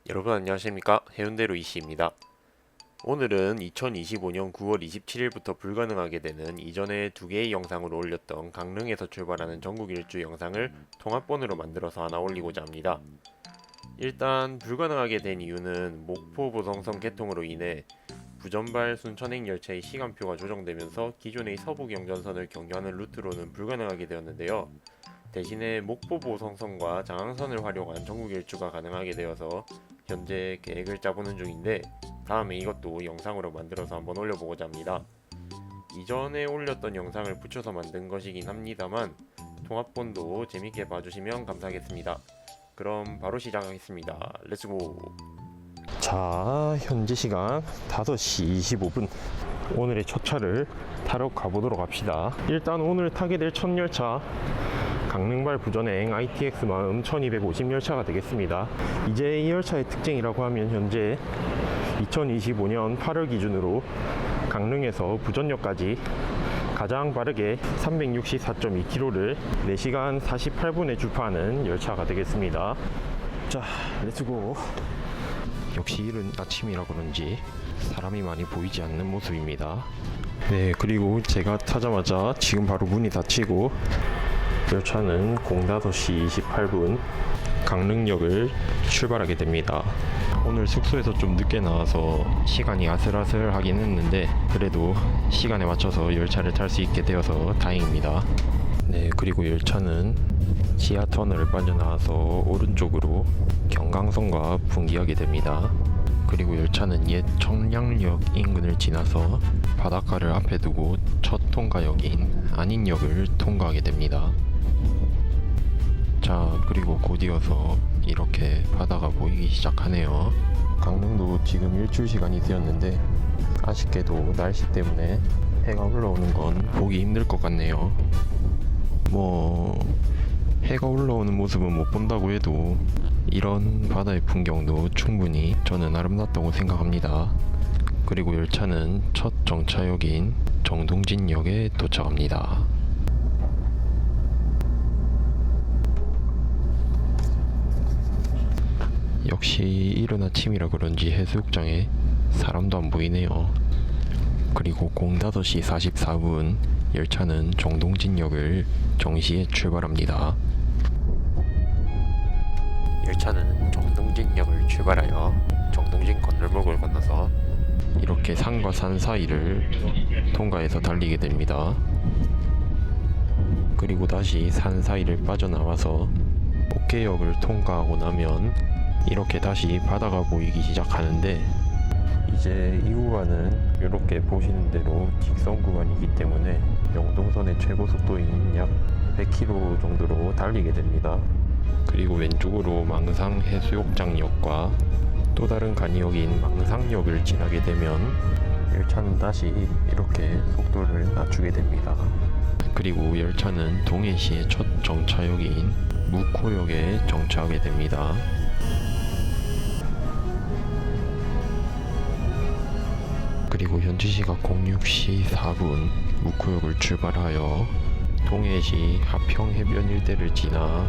여러분 안녕하십니까, 해운대로 이씨입니다. 오늘은 2025년 9월 27일부터 불가능하게 되는 이전에 두 개의 영상을 올렸던 강릉에서 출발하는 전국 일주 영상을 통합본으로 만들어서 하나 올리고자 합니다. 일단 불가능하게 된 이유는 목포 보성선 개통으로 인해 부전발 순천행 열차의 시간표가 조정되면서 기존의 서부 경전선을 경유하는 루트로는 불가능하게 되었는데요. 대신에 목포 보성선과 장항선을 활용한 전국 일주가 가능하게 되어서 현재 계획을 짜보는 중인데, 다음에 이것도 영상으로 만들어서 한번 올려보고자 합니다. 이전에 올렸던 영상을 붙여서 만든 것이긴 합니다만 통합본도 재밌게 봐주시면 감사하겠습니다. 그럼 바로 시작하겠습니다. 렛츠고! 자, 현재 시간 5시 25분. 오늘의 첫 차를 타러 가보도록 합시다. 일단 오늘 타게 될 첫 열차, 강릉발 부전행 ITX 마음 1250 열차가 되겠습니다. 이제 이 열차의 특징이라고 하면 현재 2025년 8월 기준으로 강릉에서 부전역까지 가장 빠르게 364.2km를 4시간 48분에 주파하는 열차가 되겠습니다. 자, 렛츠고! 역시 이른 아침이라 그런지 사람이 많이 보이지 않는 모습입니다. 네, 그리고 제가 타자마자 지금 바로 문이 닫히고 열차는 05시 28분 강릉역을 출발하게 됩니다. 오늘 숙소에서 좀 늦게 나와서 시간이 아슬아슬하긴 했는데 그래도 시간에 맞춰서 열차를 탈 수 있게 되어서 다행입니다. 네, 그리고 열차는 지하 터널을 빠져나와서 오른쪽으로 경강선과 분기하게 됩니다. 그리고 열차는 옛 청량역 인근을 지나서 바닷가를 앞에 두고 첫 통과역인 안인역을 통과하게 됩니다. 자, 그리고 곧이어서 이렇게 바다가 보이기 시작하네요. 강릉도 지금 일출 시간이 되었는데 아쉽게도 날씨 때문에 해가 올라오는 건 보기 힘들 것 같네요. 해가 올라오는 모습은 못 본다고 해도 이런 바다의 풍경도 충분히 저는 아름답다고 생각합니다. 그리고 열차는 첫 정차역인 정동진역에 도착합니다. 역시 이른 아침이라 그런지 해수욕장에 사람도 안 보이네요. 그리고 05시 44분 열차는 정동진역을 정시에 출발합니다. 열차는 정동진역을 출발하여 정동진 건널목을 건너서 이렇게 산과 산 사이를 통과해서 달리게 됩니다. 그리고 다시 산 사이를 빠져나와서 옥계역을 통과하고 나면 이렇게 다시 바다가 보이기 시작하는데, 이제 이 구간은 이렇게 보시는 대로 직선 구간이기 때문에 영동선의 최고 속도인 약 100km 정도로 달리게 됩니다. 그리고 왼쪽으로 망상 해수욕장역과 또 다른 간이역인 망상역을 지나게 되면 열차는 다시 이렇게 속도를 낮추게 됩니다. 그리고 열차는 동해시의 첫 정차역인 묵호역에 정차하게 됩니다. 그리고 현지 시각 06시 4분 묵호역을 출발하여 동해시 하평해변 일대를 지나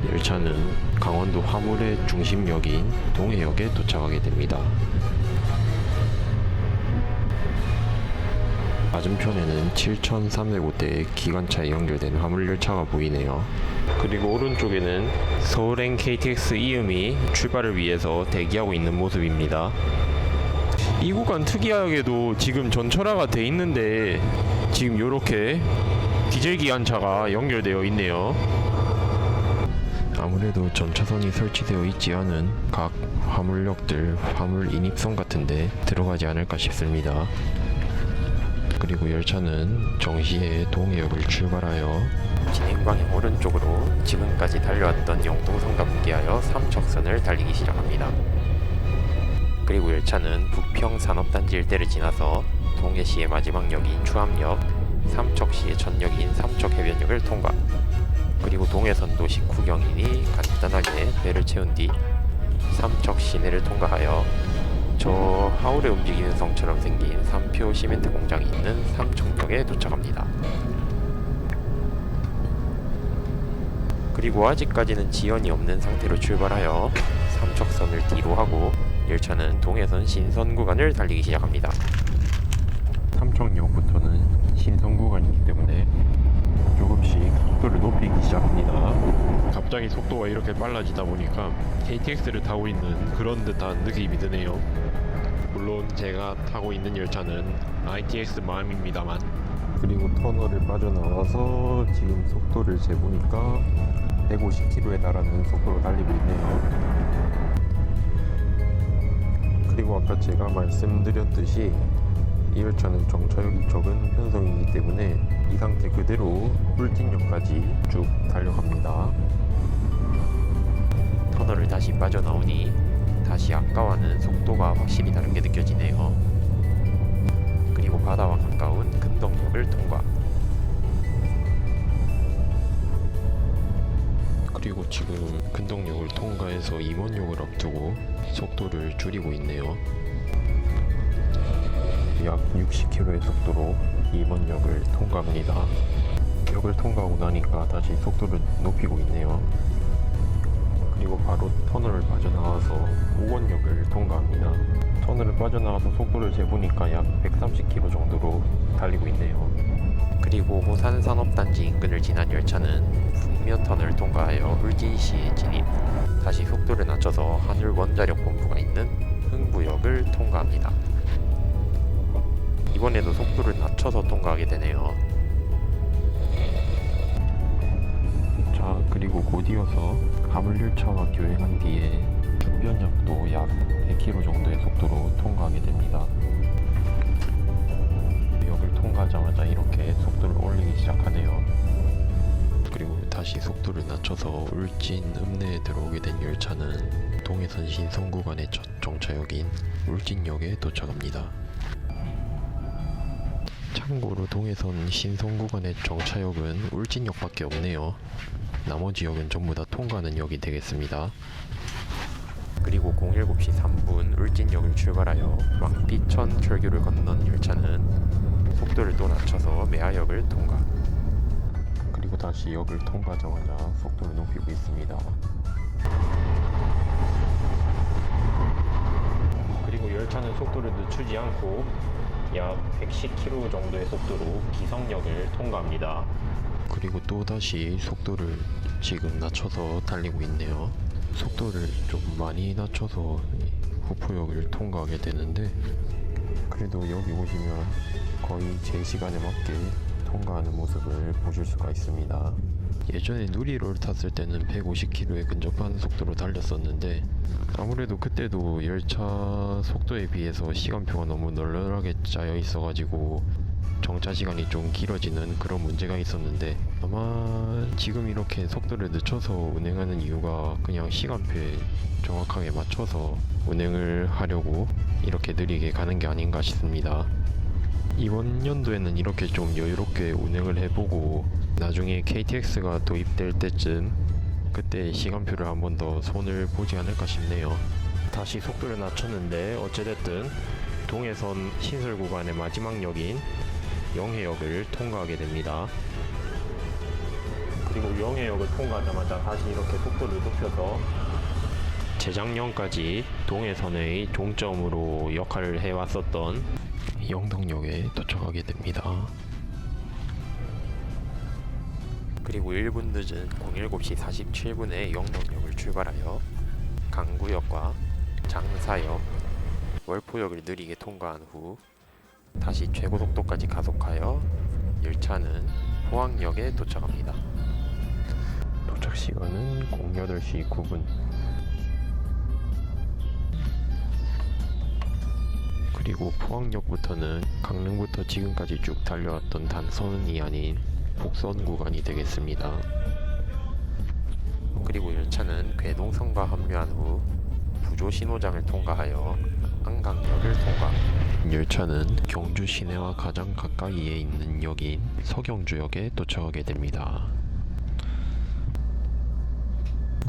열차는 강원도 화물의 중심역인 동해역에 도착하게 됩니다. 맞은편에는 7,305대의 기관차에 연결된 화물열차가 보이네요. 그리고 오른쪽에는 서울행 KTX 이음이 출발을 위해서 대기하고 있는 모습입니다. 이 구간 특이하게도 지금 전철화가 돼 있는데 지금 이렇게 디젤 기관차가 연결되어 있네요. 아무래도 전차선이 설치되어 있지 않은 각 화물역들, 화물 인입선 같은데 들어가지 않을까 싶습니다. 그리고 열차는 정시에 동해역을 출발하여 진행방향 오른쪽으로 지금까지 달려왔던 영동선과 분기하여 삼척선을 달리기 시작합니다. 그리고 열차는 북평산업단지 일대를 지나서 동해시의 마지막 역인 추암역, 삼척시의 첫 역인 삼척해변역을 통과. 그리고 동해선도 식후경이니 간단하게 배를 채운 뒤 삼척 시내를 통과하여 저 하울의 움직이는 성처럼 생긴 삼표 시멘트 공장이 있는 삼척역에 도착합니다. 그리고 아직까지는 지연이 없는 상태로 출발하여 삼척선을 뒤로 하고 열차는 동해선 신선 구간을 달리기 시작합니다. 삼척역부터는 신선 구간이기 때문에 조금씩 속도를 높이기 시작합니다. 갑자기 속도가 이렇게 빨라지다 보니까 KTX를 타고 있는 그런 듯한 느낌이 드네요. 물론 제가 타고 있는 열차는 ITX 마음입니다만. 그리고 터널을 빠져나와서 지금 속도를 재보니까 150km에 달하는 속도로 달리고 있네요. 그리고 아까 제가 말씀드렸듯이 이 열차는 정차역이 적은 편성이기 때문에 이 상태 그대로 울진역까지 쭉 달려갑니다. 터널을 다시 빠져나오니 다시 아까와는 속도가 확실히 다른 게 느껴지네요. 그리고 바다와 가까운 근덕역을 통과. 그리고 지금 근덕역을 통과해서 임원역을 앞두고 속도를 줄이고 있네요. 약 60km의 속도로 임원역을 통과합니다. 역을 통과하고 나니까 다시 속도를 높이고 있네요. 그리고 바로 터널을 빠져나와서 옥원역을 통과합니다. 터널을 빠져나와서 속도를 재보니까 약 130km 정도로 달리고 있네요. 그리고 호산산업단지 인근을 지난 열차는 북면터널을 통과하여 울진시에 진입. 다시 속도를 낮춰서 하늘원자력 본부가 있는 흥부역을 통과합니다. 이번에도 속도를 낮춰서 통과하게 되네요. 자, 그리고 곧 이어서 화물열차와 교행한 뒤에 중변역도 약 100km 정도의 속도로 통과하게 됩니다. 역을 통과하자마자 이렇게 속도를 올리기 시작하네요. 그리고 다시 속도를 낮춰서 울진 읍내에 들어오게 된 열차는 동해선 신선 구간의 첫 정차역인 울진역에 도착합니다. 참고로 동해선 신선 구간의 정차역은 울진역밖에 없네요. 나머지 역은 전부 다 통과하는 역이 되겠습니다. 그리고 07시 3분 울진역을 출발하여 왕피천 철교를 건넌 열차는 속도를 또 낮춰서 매화역을 통과. 그리고 다시 역을 통과하자마자 속도를 높이고 있습니다. 그리고 열차는 속도를 늦추지 않고 약 110km 정도의 속도로 기성역을 통과합니다. 그리고 또다시 속도를 지금 낮춰서 달리고 있네요. 속도를 좀 많이 낮춰서 후포역을 통과하게 되는데 그래도 여기 오시면 거의 제 시간에 맞게 통과하는 모습을 보실 수가 있습니다. 예전에 누리로를 탔을 때는 150km에 근접한 속도로 달렸었는데 아무래도 그때도 열차 속도에 비해서 시간표가 너무 널널하게 짜여 있어가지고 정차 시간이 좀 길어지는 그런 문제가 있었는데 아마 지금 이렇게 속도를 늦춰서 운행하는 이유가 그냥 시간표에 정확하게 맞춰서 운행을 하려고 이렇게 느리게 가는 게 아닌가 싶습니다. 이번 연도에는 이렇게 좀 여유롭게 운행을 해보고 나중에 KTX가 도입될 때쯤 그때 시간표를 한 번 더 손을 보지 않을까 싶네요. 다시 속도를 낮췄는데 어찌됐든 동해선 신설 구간의 마지막 역인 영해역을 통과하게 됩니다. 그리고 영해역을 통과하자마자 다시 이렇게 속도를 높여서 재작년까지 동해선의 종점으로 역할을 해왔었던 영덕역에 도착하게 됩니다. 그리고 1분 늦은 07시 47분에 영덕역을 출발하여 강구역과 장사역, 월포역을 느리게 통과한 후 다시 최고속도까지 가속하여 열차는 포항역에 도착합니다. 도착 시간은 08시 9분. 그리고 포항역부터는 강릉부터 지금까지 쭉 달려왔던 단선이 아닌 복선 구간이 되겠습니다. 그리고 열차는 괴동선과 합류한 후 부조 신호장을 통과하여 한강역을 통과. 열차는 경주 시내와 가장 가까이에 있는 역인 서경주역에 도착하게 됩니다.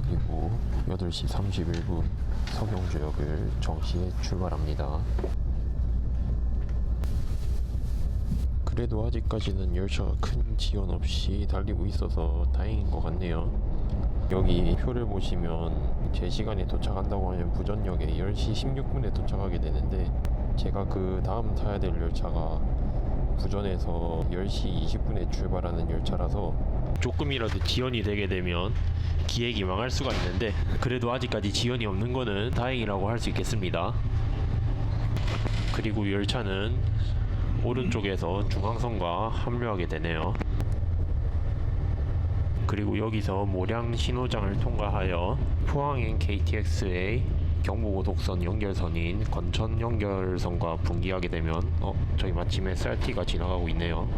그리고 8시 31분 서경주역을 정시에 출발합니다. 그래도 아직까지는 열차가 큰 지연 없이 달리고 있어서 다행인 것 같네요. 여기 표를 보시면 제 시간에 도착한다고 하면 부전역에 10시 16분에 도착하게 되는데, 제가 그 다음 타야 될 열차가 부전에서 10시 20분에 출발하는 열차라서 조금이라도 지연이 되게 되면 기획이 망할 수가 있는데, 그래도 아직까지 지연이 없는 거는 다행이라고 할 수 있겠습니다. 그리고 열차는 오른쪽에서 중앙선과 합류하게 되네요. 그리고 여기서 모량 신호장을 통과하여 포항행 KTX의 경부고속선 연결선인 건천 연결선과 분기하게 되면 저희 마침 SRT가 지나가고 있네요.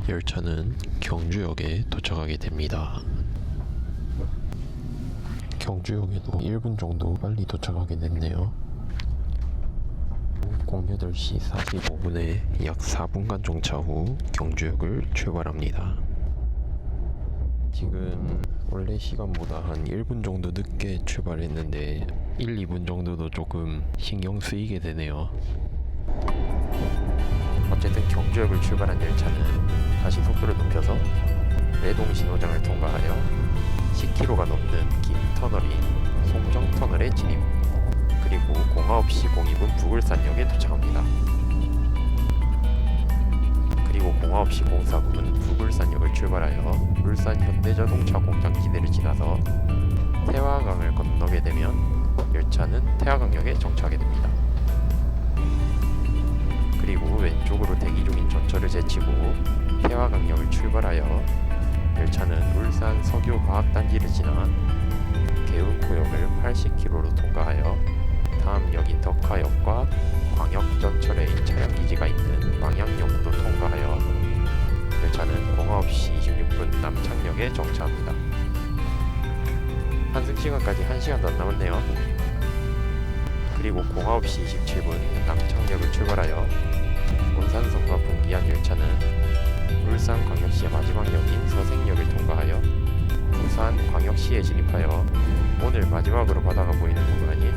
열차는 경주역에 도착하게 됩니다. 경주역에도 1분 정도 빨리 도착하게 됐네요. 08시 45분에 약 4분간 정차 후 경주역을 출발합니다. 지금 원래 시간보다 한 1분 정도 늦게 출발했는데 1, 2분 정도도 조금 신경 쓰이게 되네요. 어쨌든 경주역을 출발한 열차는 다시 속도를 높여서 내동 신호장을 통과하여 10km가 넘는 긴 터널인 송정터널에 진입, 그리고 09시 02분 부글산역에 도착합니다. 그리고 09시 04분 부글산역을 출발하여 울산 현대자동차 공장 기내를 지나서 태화강을 건너게 되면 열차는 태화강역에 정차하게 됩니다. 그리고 왼쪽으로 대기 중인 전철을 제치고 태화강역을 출발하여 열차는 울산 석유과학단지를 지나 개운코역을 80km로 통과하여 다음 역인 덕화역과 광역전철의 차량기지가 있는 망향역도 통과하여 열차는 09시 26분 남창역에 정차합니다. 환승시간까지 1시간도 안 남았네요. 그리고 09시 27분 남창역을 출발하여 온산선과 분기한 열차는 울산광역시의 마지막 역인 서생역을 통과하여 부산광역시에 진입하여 오늘 마지막으로 바다가 보이는 구간인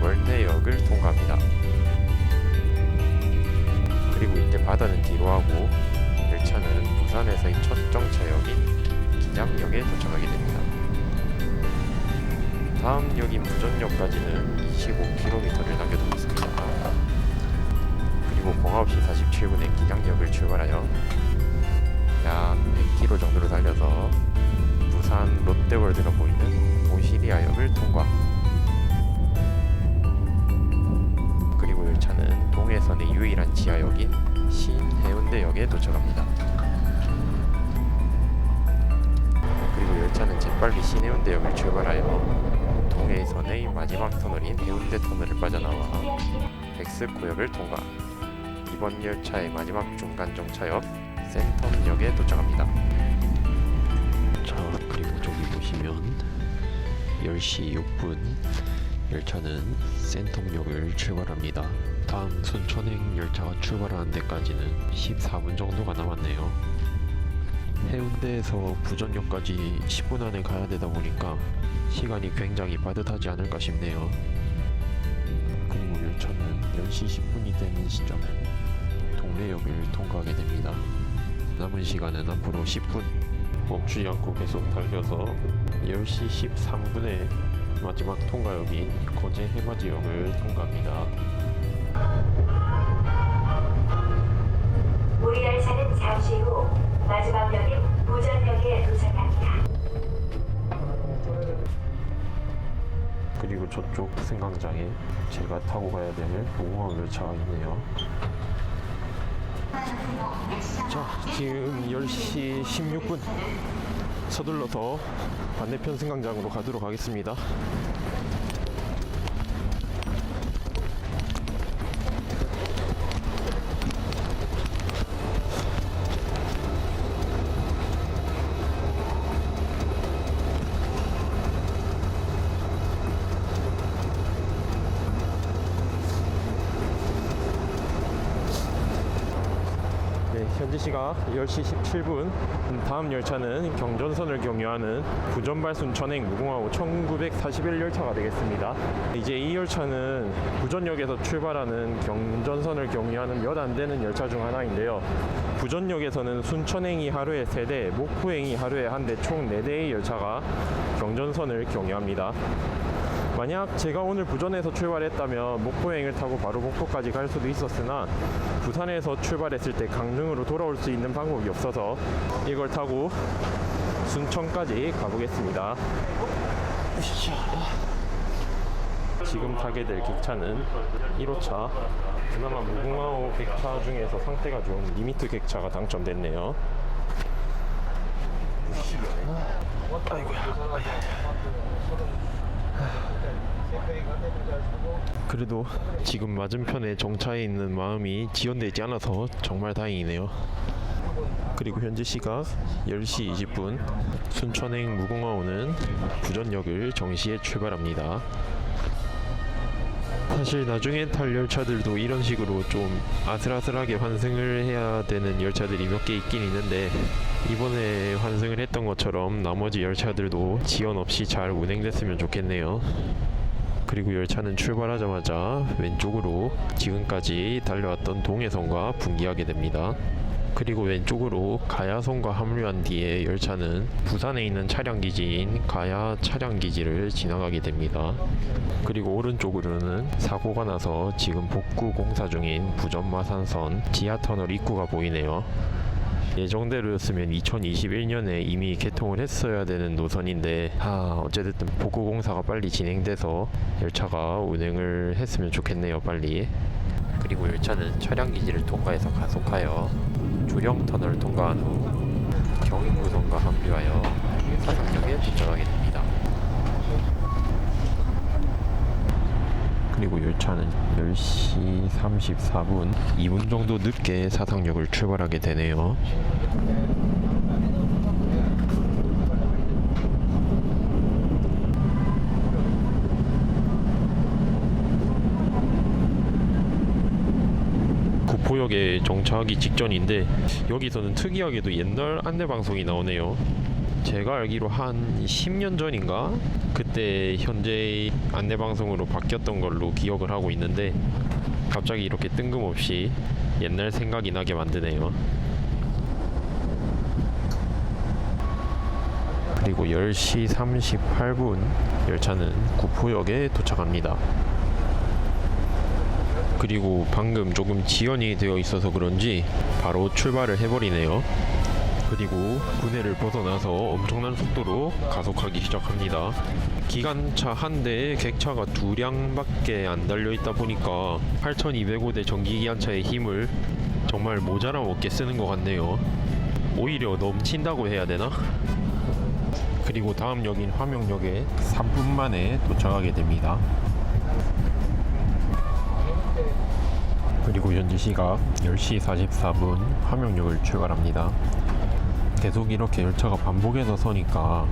월내역을 통과합니다. 그리고 이때 바다는 뒤로 하고 열차는 부산에서의 첫 정차역인 기장역에 도착하게 됩니다. 다음 역인 부전역까지는 25km를 남겨두고 있습니다. 그리고 09시 47분에 기장역을 출발하여 약 100km 정도로 달려서 부산 롯데월드가 보이는 오시리아역을 통과. 그리고 열차는 동해선의 유일한 지하역인 신해운대역에 도착합니다. 그리고 열차는 재빨리 신해운대역을 출발하여 동해선의 마지막 터널인 해운대 터널을 빠져나와 백스코역을 통과. 이번 열차의 마지막 중간 정차역 센텀역에 도착합니다. 자, 그리고 저기 보시면 10시 6분 열차는 센텀역을 출발합니다. 다음 순천행 열차가 출발하는 데까지는 14분 정도가 남았네요. 해운대에서 부전역까지 10분 안에 가야 되다 보니까 시간이 굉장히 빠듯하지 않을까 싶네요. 그리고 열차는 10시 10분이 되는 시점에 동래역을 통과하게 됩니다. 남은 시간은 앞으로 10분. 멈추지 않고 계속 달려서 10시 13분에 마지막 통과역인 거제 해맞이역을 통과합니다. 우리 열차는 잠시 후 마지막 역인 부전역에 도착합니다. 그리고 저쪽 승강장에 제가 타고 가야 될 공항 열차가 있네요. 자, 지금 10시 16분 서둘러서 반대편 승강장으로 가도록 하겠습니다. 현지 시각 10시 17분. 다음 열차는 경전선을 경유하는 부전발 순천행 무궁화호 1941 열차가 되겠습니다. 이제 이 열차는 부전역에서 출발하는 경전선을 경유하는 몇 안 되는 열차 중 하나인데요. 부전역에서는 순천행이 하루에 3대, 목포행이 하루에 1대, 총 4대의 열차가 경전선을 경유합니다. 만약 제가 오늘 부전에서 출발했다면 목포행을 타고 바로 목포까지 갈 수도 있었으나 부산에서 출발했을 때 강릉으로 돌아올 수 있는 방법이 없어서 이걸 타고 순천까지 가보겠습니다. 지금 타게 될 객차는 1호차. 그나마 무궁화호 객차 중에서 상태가 좋은 리미트 객차가 당첨됐네요. 그래도 지금 맞은편에 정차해 있는 마음이 지연되지 않아서 정말 다행이네요. 그리고 현재 시각 10시 20분 순천행 무궁화호는 부전역을 정시에 출발합니다. 사실 나중에 탈 열차들도 이런 식으로 좀 아슬아슬하게 환승을 해야 되는 열차들이 몇 개 있긴 있는데 이번에 환승을 했던 것처럼 나머지 열차들도 지연 없이 잘 운행됐으면 좋겠네요. 그리고 열차는 출발하자마자 왼쪽으로 지금까지 달려왔던 동해선과 분기하게 됩니다. 그리고 왼쪽으로 가야선과 합류한 뒤에 열차는 부산에 있는 차량기지인 가야 차량기지를 지나가게 됩니다. 그리고 오른쪽으로는 사고가 나서 지금 복구 공사 중인 부전마산선 지하터널 입구가 보이네요. 예정대로였으면 2021년에 이미 개통을 했어야 되는 노선인데 어쨌든 복구 공사가 빨리 진행돼서 열차가 운행을 했으면 좋겠네요. 빨리. 그리고 열차는 차량기지를 통과해서 가속하여 조령터널을 통과한 후 경인구선과 합류하여 사상역에 도착하게 됩니다. 그리고 열차는 10시 34분 2분 정도 늦게 사상역을 출발하게 되네요. 구포역에 정차하기 직전인데 여기서는 특이하게도 옛날 안내방송이 나오네요. 제가 알기로 한 10년 전인가? 그때 현재 안내방송으로 바뀌었던 걸로 기억을 하고 있는데 갑자기 이렇게 뜬금없이 옛날 생각이 나게 만드네요. 그리고 10시 38분 열차는 구포역에 도착합니다. 그리고 방금 조금 지연이 되어 있어서 그런지 바로 출발을 해버리네요. 그리고 구내를 벗어나서 엄청난 속도로 가속하기 시작합니다. 기관차 한 대에 객차가 2량밖에 안 달려있다 보니까 8205대 전기기관차의 힘을 정말 모자람 없게 쓰는 것 같네요. 오히려 넘친다고 해야 되나? 그리고 다음 역인 화명역에 3분 만에 도착하게 됩니다. 그리고 현지 시각 10시 44분 화명역을 출발합니다. 계속 이렇게 열차가 반복해서 서니까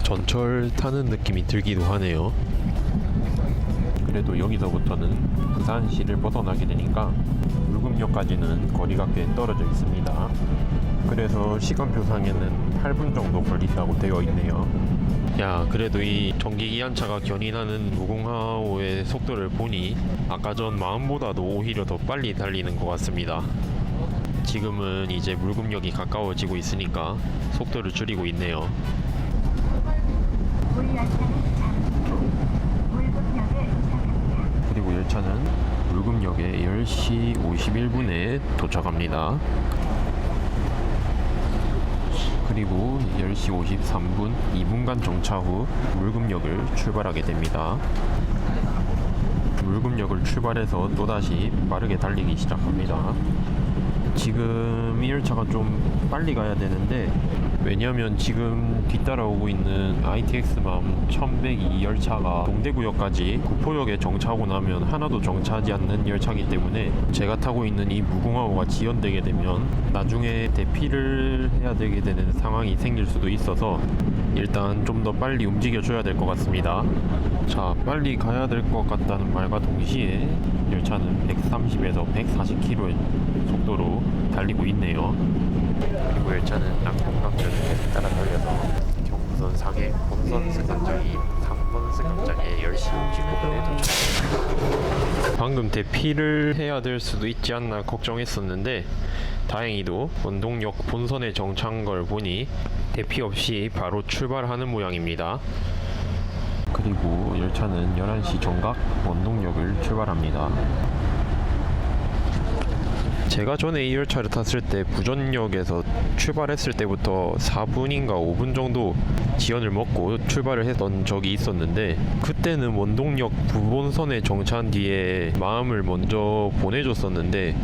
전철 타는 느낌이 들기도 하네요. 그래도 여기서부터는 부산시를 벗어나게 되니까 물금역까지는 거리가 꽤 떨어져 있습니다. 그래서 시간표상에는 8분 정도 걸린다고 되어 있네요. 야, 그래도 이 전기기관차가 견인하는 무궁화호의 속도를 보니 아까 전 마음보다도 오히려 더 빨리 달리는 것 같습니다. 지금은 이제 물금역이 가까워지고 있으니까 속도를 줄이고 있네요. 그리고 열차는 물금역에 10시 51분에 도착합니다. 그리고 10시 53분 2분간 정차 후 물금역을 출발하게 됩니다. 물금역을 출발해서 또다시 빠르게 달리기 시작합니다. 지금 이 열차가 좀 빨리 가야 되는데 왜냐면 지금 뒤따라오고 있는 ITX-맘 1102 열차가 동대구역까지 구포역에 정차하고 나면 하나도 정차하지 않는 열차이기 때문에 제가 타고 있는 이 무궁화호가 지연되게 되면 나중에 대피를 해야 되게 되는 상황이 생길 수도 있어서 일단 좀 더 빨리 움직여 줘야 될 것 같습니다. 자, 빨리 가야 될 것 같다는 말과 동시에 열차는 130에서 140km의 속도로 달리고 있네요. 그리고 열차는 낙동강변을 계속 따라 달려서 경부선 상해 본선 승강장인 3번 승강장에 10시 59분에 도착합니다. 방금 대피를 해야 될 수도 있지 않나 걱정했었는데 다행히도 원동역 본선에 정차한 걸 보니 대피 없이 바로 출발하는 모양입니다. 그리고 열차는 11시 정각 원동역을 출발합니다. 제가 전에 이 열차를 탔을 때 부전역에서 출발했을 때부터 4분인가 5분 정도 지연을 먹고 출발을 했던 적이 있었는데 그때는 원동역 부본선에 정차한 뒤에 마음을 먼저 보내줬었는데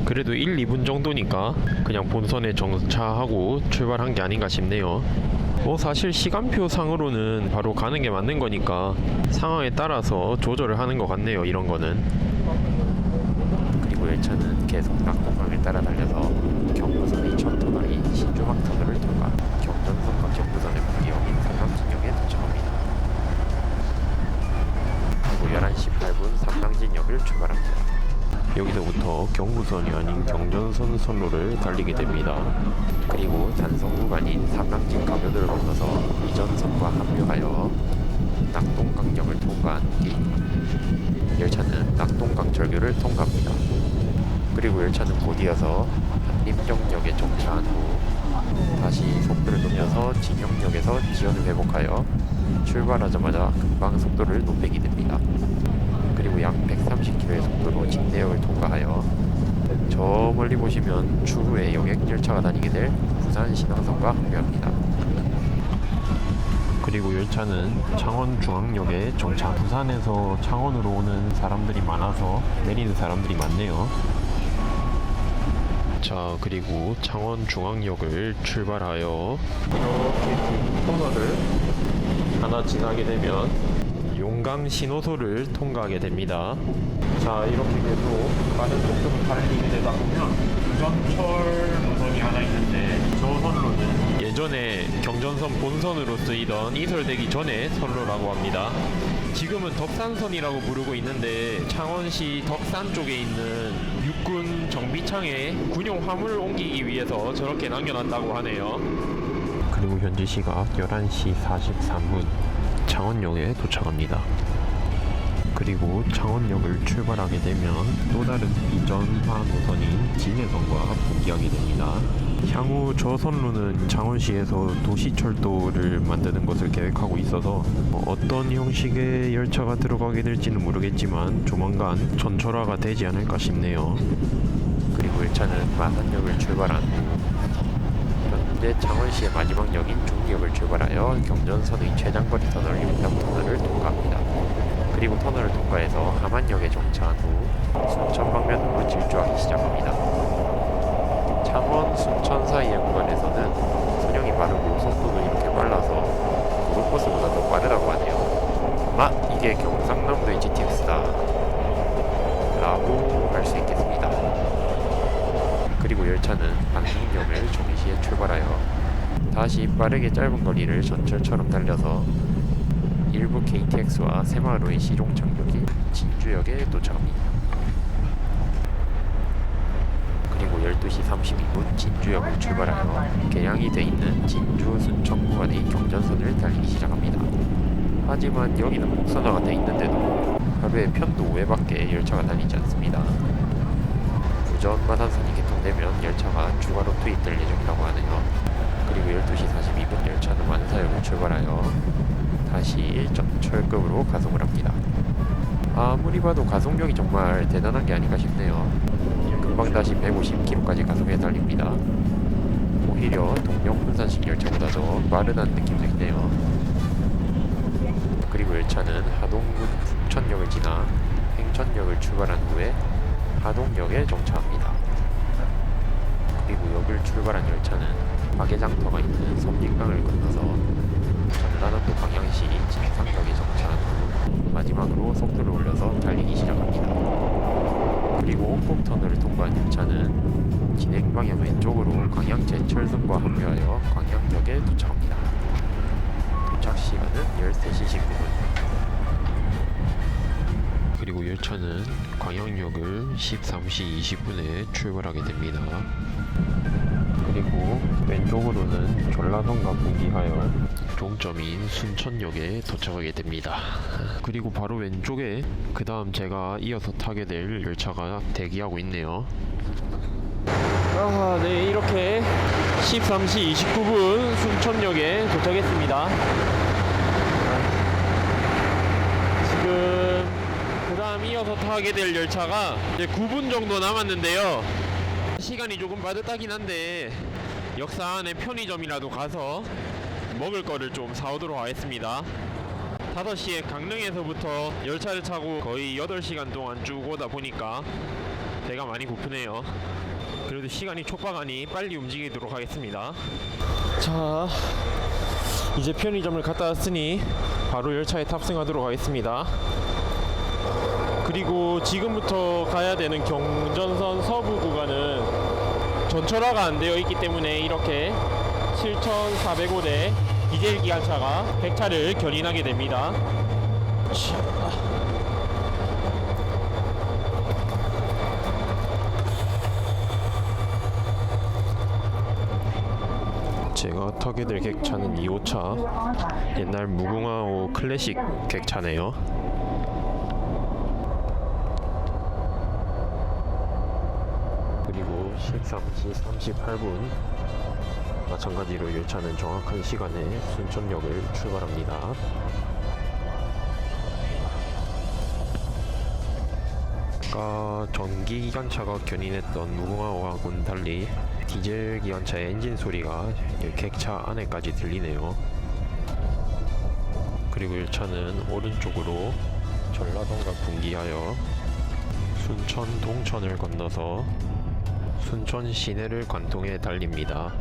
그래도 1, 2분 정도니까 그냥 본선에 정차하고 출발한 게 아닌가 싶네요. 사실 시간표 상으로는 바로 가는 게 맞는 거니까 상황에 따라서 조절을 하는 것 같네요. 이런 거는. 그리고 열차는 계속 낙동강을 따라 달려서 경부선의 첫 터널인 신주막 터널을 통과 경전선과 경부선의 분기역인 삼강진역에 도착합니다. 그리고 11시 8분 삼강진역을 출발합니다. 여기서부터 경부선이 아닌 경전선 선로를 달리게 됩니다. 그리고 단선 구간인 삼강진 가교도를 건너서 이전선과 합류하여 낙동강역을 통과한 뒤 열차는 낙동강철교를 통과합니다. 그리고 열차는 곧 이어서 한림정역에 정차한 후 다시 속도를 높여서 진영역에서 지연을 회복하여 출발하자마자 금방 속도를 높이게 됩니다. 그리고 약 130km의 속도로 진대역을 통과하여 저 멀리 보시면 추후에 여객열차가 다니게 될 부산 신항선과 합류합니다. 그리고 열차는 창원중앙역에 정차. 부산에서 창원으로 오는 사람들이 많아서 내리는 사람들이 많네요. 자, 그리고 창원중앙역을 출발하여 이렇게 터널을 하나 지나게 되면 용강 신호소를 통과하게 됩니다. 자, 이렇게 계속 빠른 속도로 달리게 되다 보면 부전철 노선이 하나 있는데 저 선로는 예전에 경전선 본선으로 쓰이던 이설되기 전의 선로라고 합니다. 지금은 덕산선이라고 부르고 있는데 창원시 덕산 쪽에 있는 육군 정비창에 군용 화물을 옮기기 위해서 저렇게 남겨놨다고 하네요. 그리고 현재 시각 11시 43분 창원역에 도착합니다. 그리고 창원역을 출발하게 되면 또 다른 이전화 노선인 진해선과 복귀하게 됩니다. 향후 저 선로는 창원시에서 도시철도를 만드는 것을 계획하고 있어서 어떤 형식의 열차가 들어가게 될지는 모르겠지만 조만간 전철화가 되지 않을까 싶네요. 그리고 열차는 마산역을 출발한 후 현재 창원시의 마지막 역인 중리역을 출발하여 경전선의 최장거리 터널 용담터널을 통과합니다. 그리고 터널을 통과해서 함안역에 정차한 후 순천 방면으로 질주하기 시작합니다. 창원, 순천 사이의 구간에서는 선형이 빠르고 속도도 이렇게 빨라서 고속버스보다 더 빠르다고 하네요. 이게 경상남도의 GTX다 라고 할 수 있겠습니다. 그리고 열차는 안중역을 종시에 출발하여 다시 빠르게 짧은 거리를 전철처럼 달려서 일부 KTX와 새마을호의 시종착역인 진주역에 도착합니다. 그리고 12시 32분 진주역을 출발하여 개량이 돼 있는 진주 순천 구간의 경전선을 달리기 시작합니다. 하지만 여기는 목선화가 돼 있는데도 하루에 편도 5회밖에 열차가 다니지 않습니다. 부전 마산선이 개통되면 열차가 추가로 투입될 예정이라고 하네요. 그리고 12시 42분 열차는 완사역을 출발하여 다시 전철급으로 가속을 합니다. 아무리 봐도 가속력이 정말 대단한 게 아닌가 싶네요. 금방 다시 150km까지 가속해 달립니다. 오히려 동력 분산식 열차보다 더 빠르다는 느낌도 있네요. 그리고 열차는 하동군 북천역을 지나 행천역을 출발한 후에 하동역에 정차합니다. 그리고 역을 출발한 열차는 박예장터가 있는 섬진강을 건너서 전라남도 광양시 진상역에 정차한 후 마지막으로 속도를 올려서 달리기 시작합니다. 그리고 꼭터널을 통과한 열차는 진행 방향 왼쪽으로 광양 제철선과 합류하여 광양역에 도착합니다. 도착 시간은 13시 19분. 그리고 열차는 광양역을 13시 20분에 출발하게 됩니다. 그리고 왼쪽으로는 전라선과 분기하여 종점인 순천역에 도착하게 됩니다. 그리고 바로 왼쪽에 그 다음 제가 이어서 타게 될 열차가 대기하고 있네요. 네, 이렇게 13시 29분 순천역에 도착했습니다. 지금 그 다음 이어서 타게 될 열차가 이제 9분 정도 남았는데요. 시간이 조금 빠듯하긴 한데 역사 안에 편의점이라도 가서 먹을 거를 좀 사오도록 하겠습니다. 5시에 강릉에서부터 열차를 타고 거의 8시간 동안 쭉 오다 보니까 배가 많이 고프네요. 그래도 시간이 촉박하니 빨리 움직이도록 하겠습니다. 자, 이제 편의점을 갔다 왔으니 바로 열차에 탑승하도록 하겠습니다. 그리고 지금부터 가야 되는 경전선 서부 구간은 전철화가 안 되어 있기 때문에 이렇게 7,405대 디젤 기관차가 100차를 견인하게 됩니다. 제가 타게 될 객차는 2호차, 옛날 무궁화호 클래식 객차네요. 그리고 13시 38분 마찬가지로 열차는 정확한 시간에 순천역을 출발합니다. 아까 전기 기관차가 견인했던 무궁화호하고는 달리 디젤 기관차의 엔진 소리가 객차 안에까지 들리네요. 그리고 열차는 오른쪽으로 전라선과 분기하여 순천 동천을 건너서 순천 시내를 관통해 달립니다.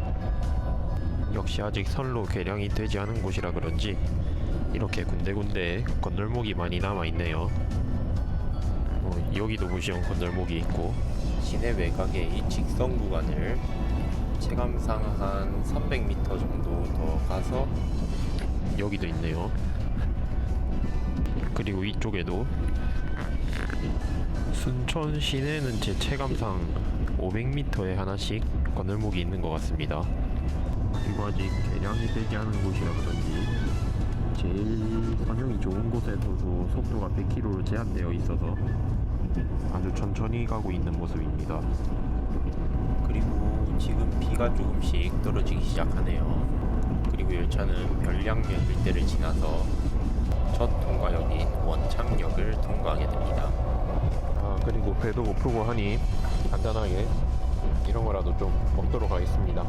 역시 아직 선로 개량이 되지 않은 곳이라 그런지 이렇게 군데군데 건널목이 많이 남아있네요. 여기도 보시면 건널목이 있고, 시내 외곽의 이 직선 구간을 체감상 한 300m 정도 더 가서 여기도 있네요. 그리고 이쪽에도 순천 시내는 제 체감상 500m에 하나씩 건널목이 있는 것 같습니다. 그리고 아직 개량이 되지 않은 곳이라 그런지 제일 선형이 좋은 곳에서도 속도가 100km로 제한되어 있어서 아주 천천히 가고 있는 모습입니다. 그리고 지금 비가 조금씩 떨어지기 시작하네요. 그리고 열차는 별량역 일대를 지나서 첫 통과역인 원창역을 통과하게 됩니다. 그리고 배도 고프고 하니 간단하게 이런 거라도 좀 먹도록 하겠습니다.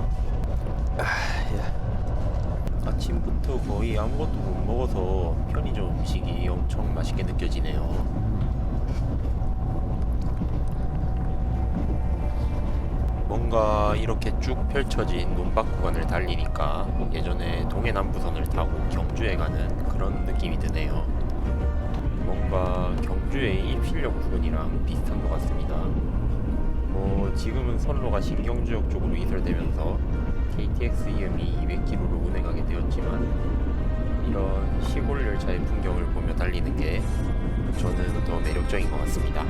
아침부터 거의 아무것도 못 먹어서 편의점 음식이 엄청 맛있게 느껴지네요. 뭔가 이렇게 쭉 펼쳐진 논밭 구간을 달리니까 예전에 동해남부선을 타고 경주에 가는 그런 느낌이 드네요. 뭔가 경주의 일필력 부근이랑 비슷한 것 같습니다. 지금은 선로가 신경주역 쪽으로 이설되면서 KTX 이음이 200km로 운행하게 되었지만 이런 시골 열차의 풍경을 보며 달리는 게 저는 더 매력적인 것 같습니다.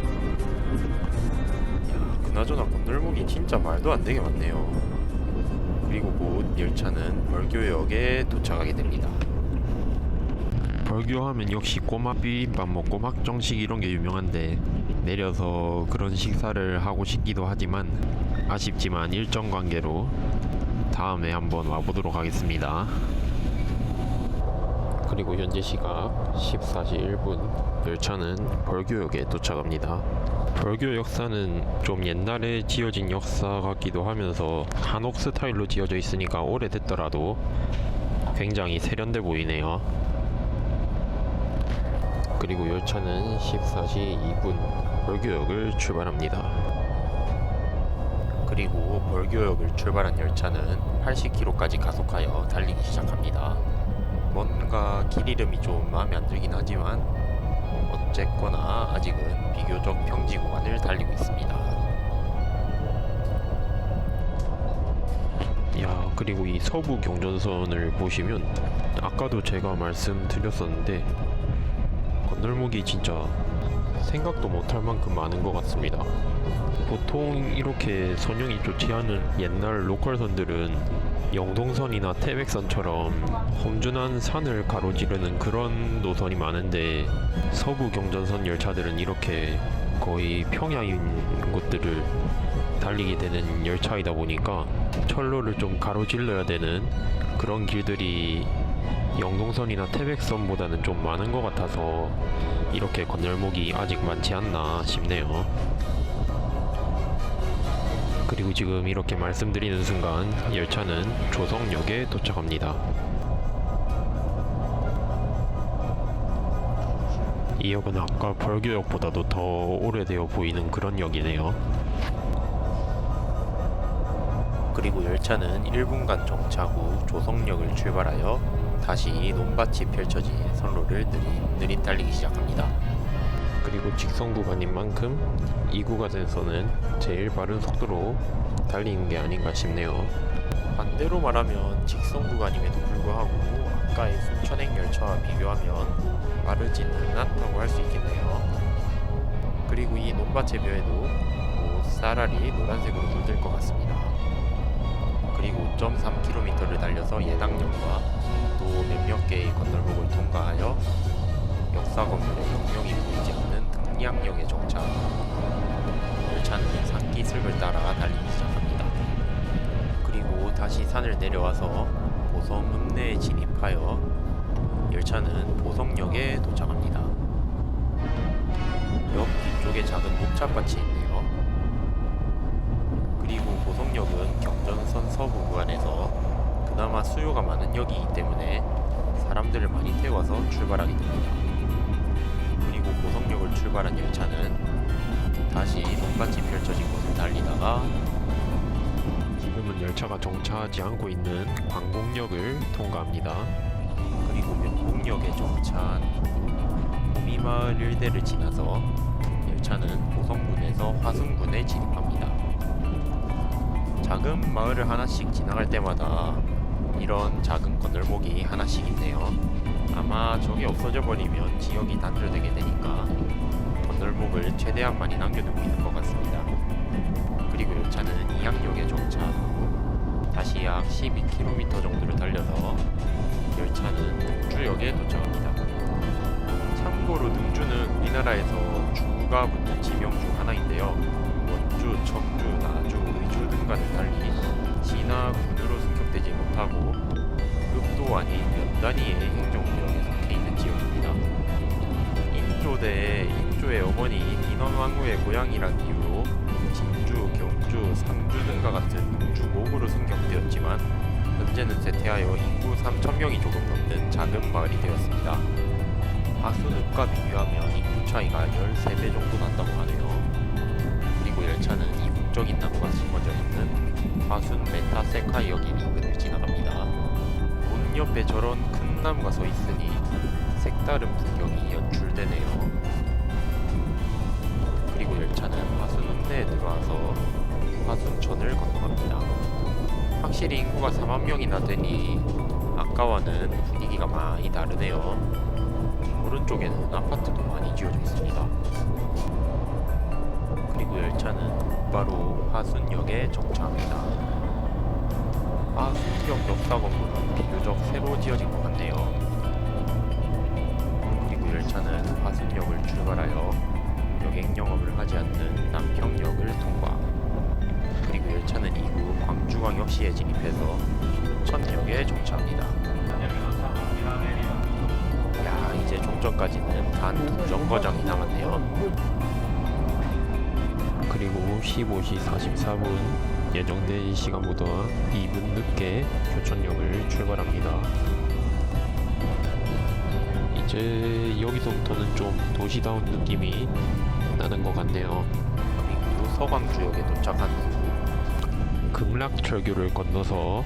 그나저나 건널목이 진짜 말도 안 되게 많네요. 그리고 곧 열차는 벌교역에 도착하게 됩니다. 벌교하면 역시 꼬막 비빔밥 먹고 막정식 이런 게 유명한데 내려서 그런 식사를 하고 싶기도 하지만 아쉽지만 일정 관계로 다음에 한번 와보도록 하겠습니다. 그리고 현재 시각 14시 1분 열차는 벌교역에 도착합니다. 벌교 역사는 좀 옛날에 지어진 역사 같기도 하면서 한옥 스타일로 지어져 있으니까 오래됐더라도 굉장히 세련돼 보이네요. 그리고 열차는 14시 2분 벌교역을 출발합니다. 그리고 벌교역을 출발한 열차는 80km까지 가속하여 달리기 시작합니다. 뭔가 길 이름이 좀 마음에 안 들긴 하지만 어쨌거나 아직은 비교적 평지 구간을 달리고 있습니다. 그리고 이 서부 경전선을 보시면 아까도 제가 말씀드렸었는데 건널목이 진짜 생각도 못할 만큼 많은 것 같습니다. 보통 이렇게 선형이 좋지 않은 옛날 로컬선들은 영동선이나 태백선처럼 험준한 산을 가로지르는 그런 노선이 많은데, 서부 경전선 열차들은 이렇게 거의 평야인 곳들을 달리게 되는 열차이다 보니까 철로를 좀 가로질러야 되는 그런 길들이 영동선이나 태백선보다는 좀 많은 것 같아서 이렇게 건널목이 아직 많지 않나 싶네요. 그리고 지금 이렇게 말씀드리는 순간 열차는 조성역에 도착합니다. 이 역은 아까 벌교역보다도 더 오래되어 보이는 그런 역이네요. 그리고 열차는 1분간 정차 후 조성역을 출발하여 다시 논밭이 펼쳐진 선로를 느릿느릿 달리기 시작합니다. 그리고 직선 구간인 만큼 이 구간에서는 제일 빠른 속도로 달리는 게 아닌가 싶네요. 반대로 말하면 직선 구간임에도 불구하고 아까의 순천행 열차와 비교하면 빠르지는 않다고 할 수 있겠네요. 그리고 이 논밭의 벼에도 쌀알이 노란색으로 물들 것 같습니다. 그리고 5.3km를 달려서 예당역과 또 몇몇 개의 건널목을 통과하여 역사 건물의 영영이 보이지 않는 등량역에 정차. 열차는 산기슭을 따라 달리기 시작합니다. 그리고 다시 산을 내려와서 보성 읍내에 진입하여 열차는 보성역에 도착합니다. 역 뒤쪽에 작은 녹차밭이 있네요. 그리고 보성역은 경전선 서부 구간에서 그나마 수요가 많은 역이기 때문에 사람들을 많이 태워서 출발하게 됩니다. 그리고 보성역을 출발한 열차는 다시 논밭이 펼쳐진 곳을 달리다가 지금은 열차가 정차하지 않고 있는 광곡역을 통과합니다. 그리고 명곡역에 정차한 후 도미마을 일대를 지나서 열차는 보성군에서 화순군에 진입합니다. 작은 마을을 하나씩 지나갈 때마다 이런 작은 건널목이 하나씩 있네요. 아마 저게 없어져 버리면 지역이 단절되게 되니까 건널목을 최대한 많이 남겨두고 있는 것 같습니다. 그리고 열차는 이양역에 정차한 후 다시 약 12km 정도를 달려서 열차는 등주역에 도착합니다. 참고로 등주는 우리나라에서 주가 붙은 지명 중 하나인데요. 원주, 척주, 나주, 의주 등과는 달리 시나 군으로 승격되지 못하고 급도 아닌 몇 단위의 행정구역에 속해 있는 지역입니다. 인조대에 인조의 어머니 인원왕후의 고향이란 이유로 진주, 경주, 상주 등과 같은 중주목으로 승격되었지만 현재는 쇠퇴하여 인구 3,000명이 조금 넘는 작은 마을이 되었습니다. 하순읍과 비교하면 인구 차이가 13배 정도 난다고 하네요. 그리고 열차는 이국적인 나무가 심어져 있는 하순 메타세카이역 인근을 지나갑니다. 문 옆에 저런 큰 나무가 서 있으니 색다른 풍경이 연출되네요. 그리고 열차는 화순읍내에 들어와서 화순천을 건너갑니다. 확실히 인구가 4만 명이나 되니 아까와는 분위기가 많이 다르네요. 오른쪽에는 아파트도 많이 지어져 있습니다. 그리고 열차는 곧바로 화순역에 정차합니다. 화순역 역사 건물은 비교적 새로 지어진 것 같네요. 그리고 열차는 화순역을 출발하여 여객 영업을 하지 않는 남평역을 통과. 그리고 열차는 이후 광주광역시에 진입해서 천역에 정차합니다. 야, 이제 종점까지는 단 2정거장이 남았네요. 그리고 15시 44분 예정된 시간보다 2분 늦게 교천역을 출발합니다. 이제 여기서부터는 좀 도시다운 느낌이 나는 것 같네요. 그리고 서광주역에 도착한 후 금락철교를 건너서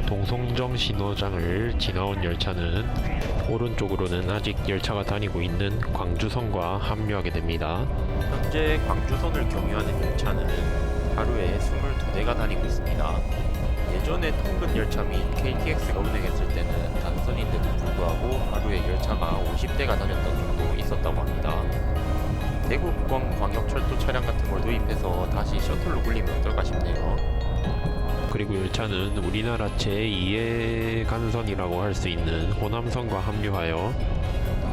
동송정 신호장을 지나온 열차는 오른쪽으로는 아직 열차가 다니고 있는 광주선과 합류하게 됩니다. 현재 광주선을 경유하는 열차는 하루에 22대가 다니고 있습니다. 예전에 통근 열차 및 KTX가 운행했을 때는 단선인데도 불구하고 하루에 열차가 50대가 다녔던 적도 있었다고 합니다. 대구국광광역철도 차량 같은 걸 도입해서 다시 셔틀로 굴리면 어떨까 싶네요. 그리고 열차는 우리나라 제2의 간선이라고 할 수 있는 호남선과 합류하여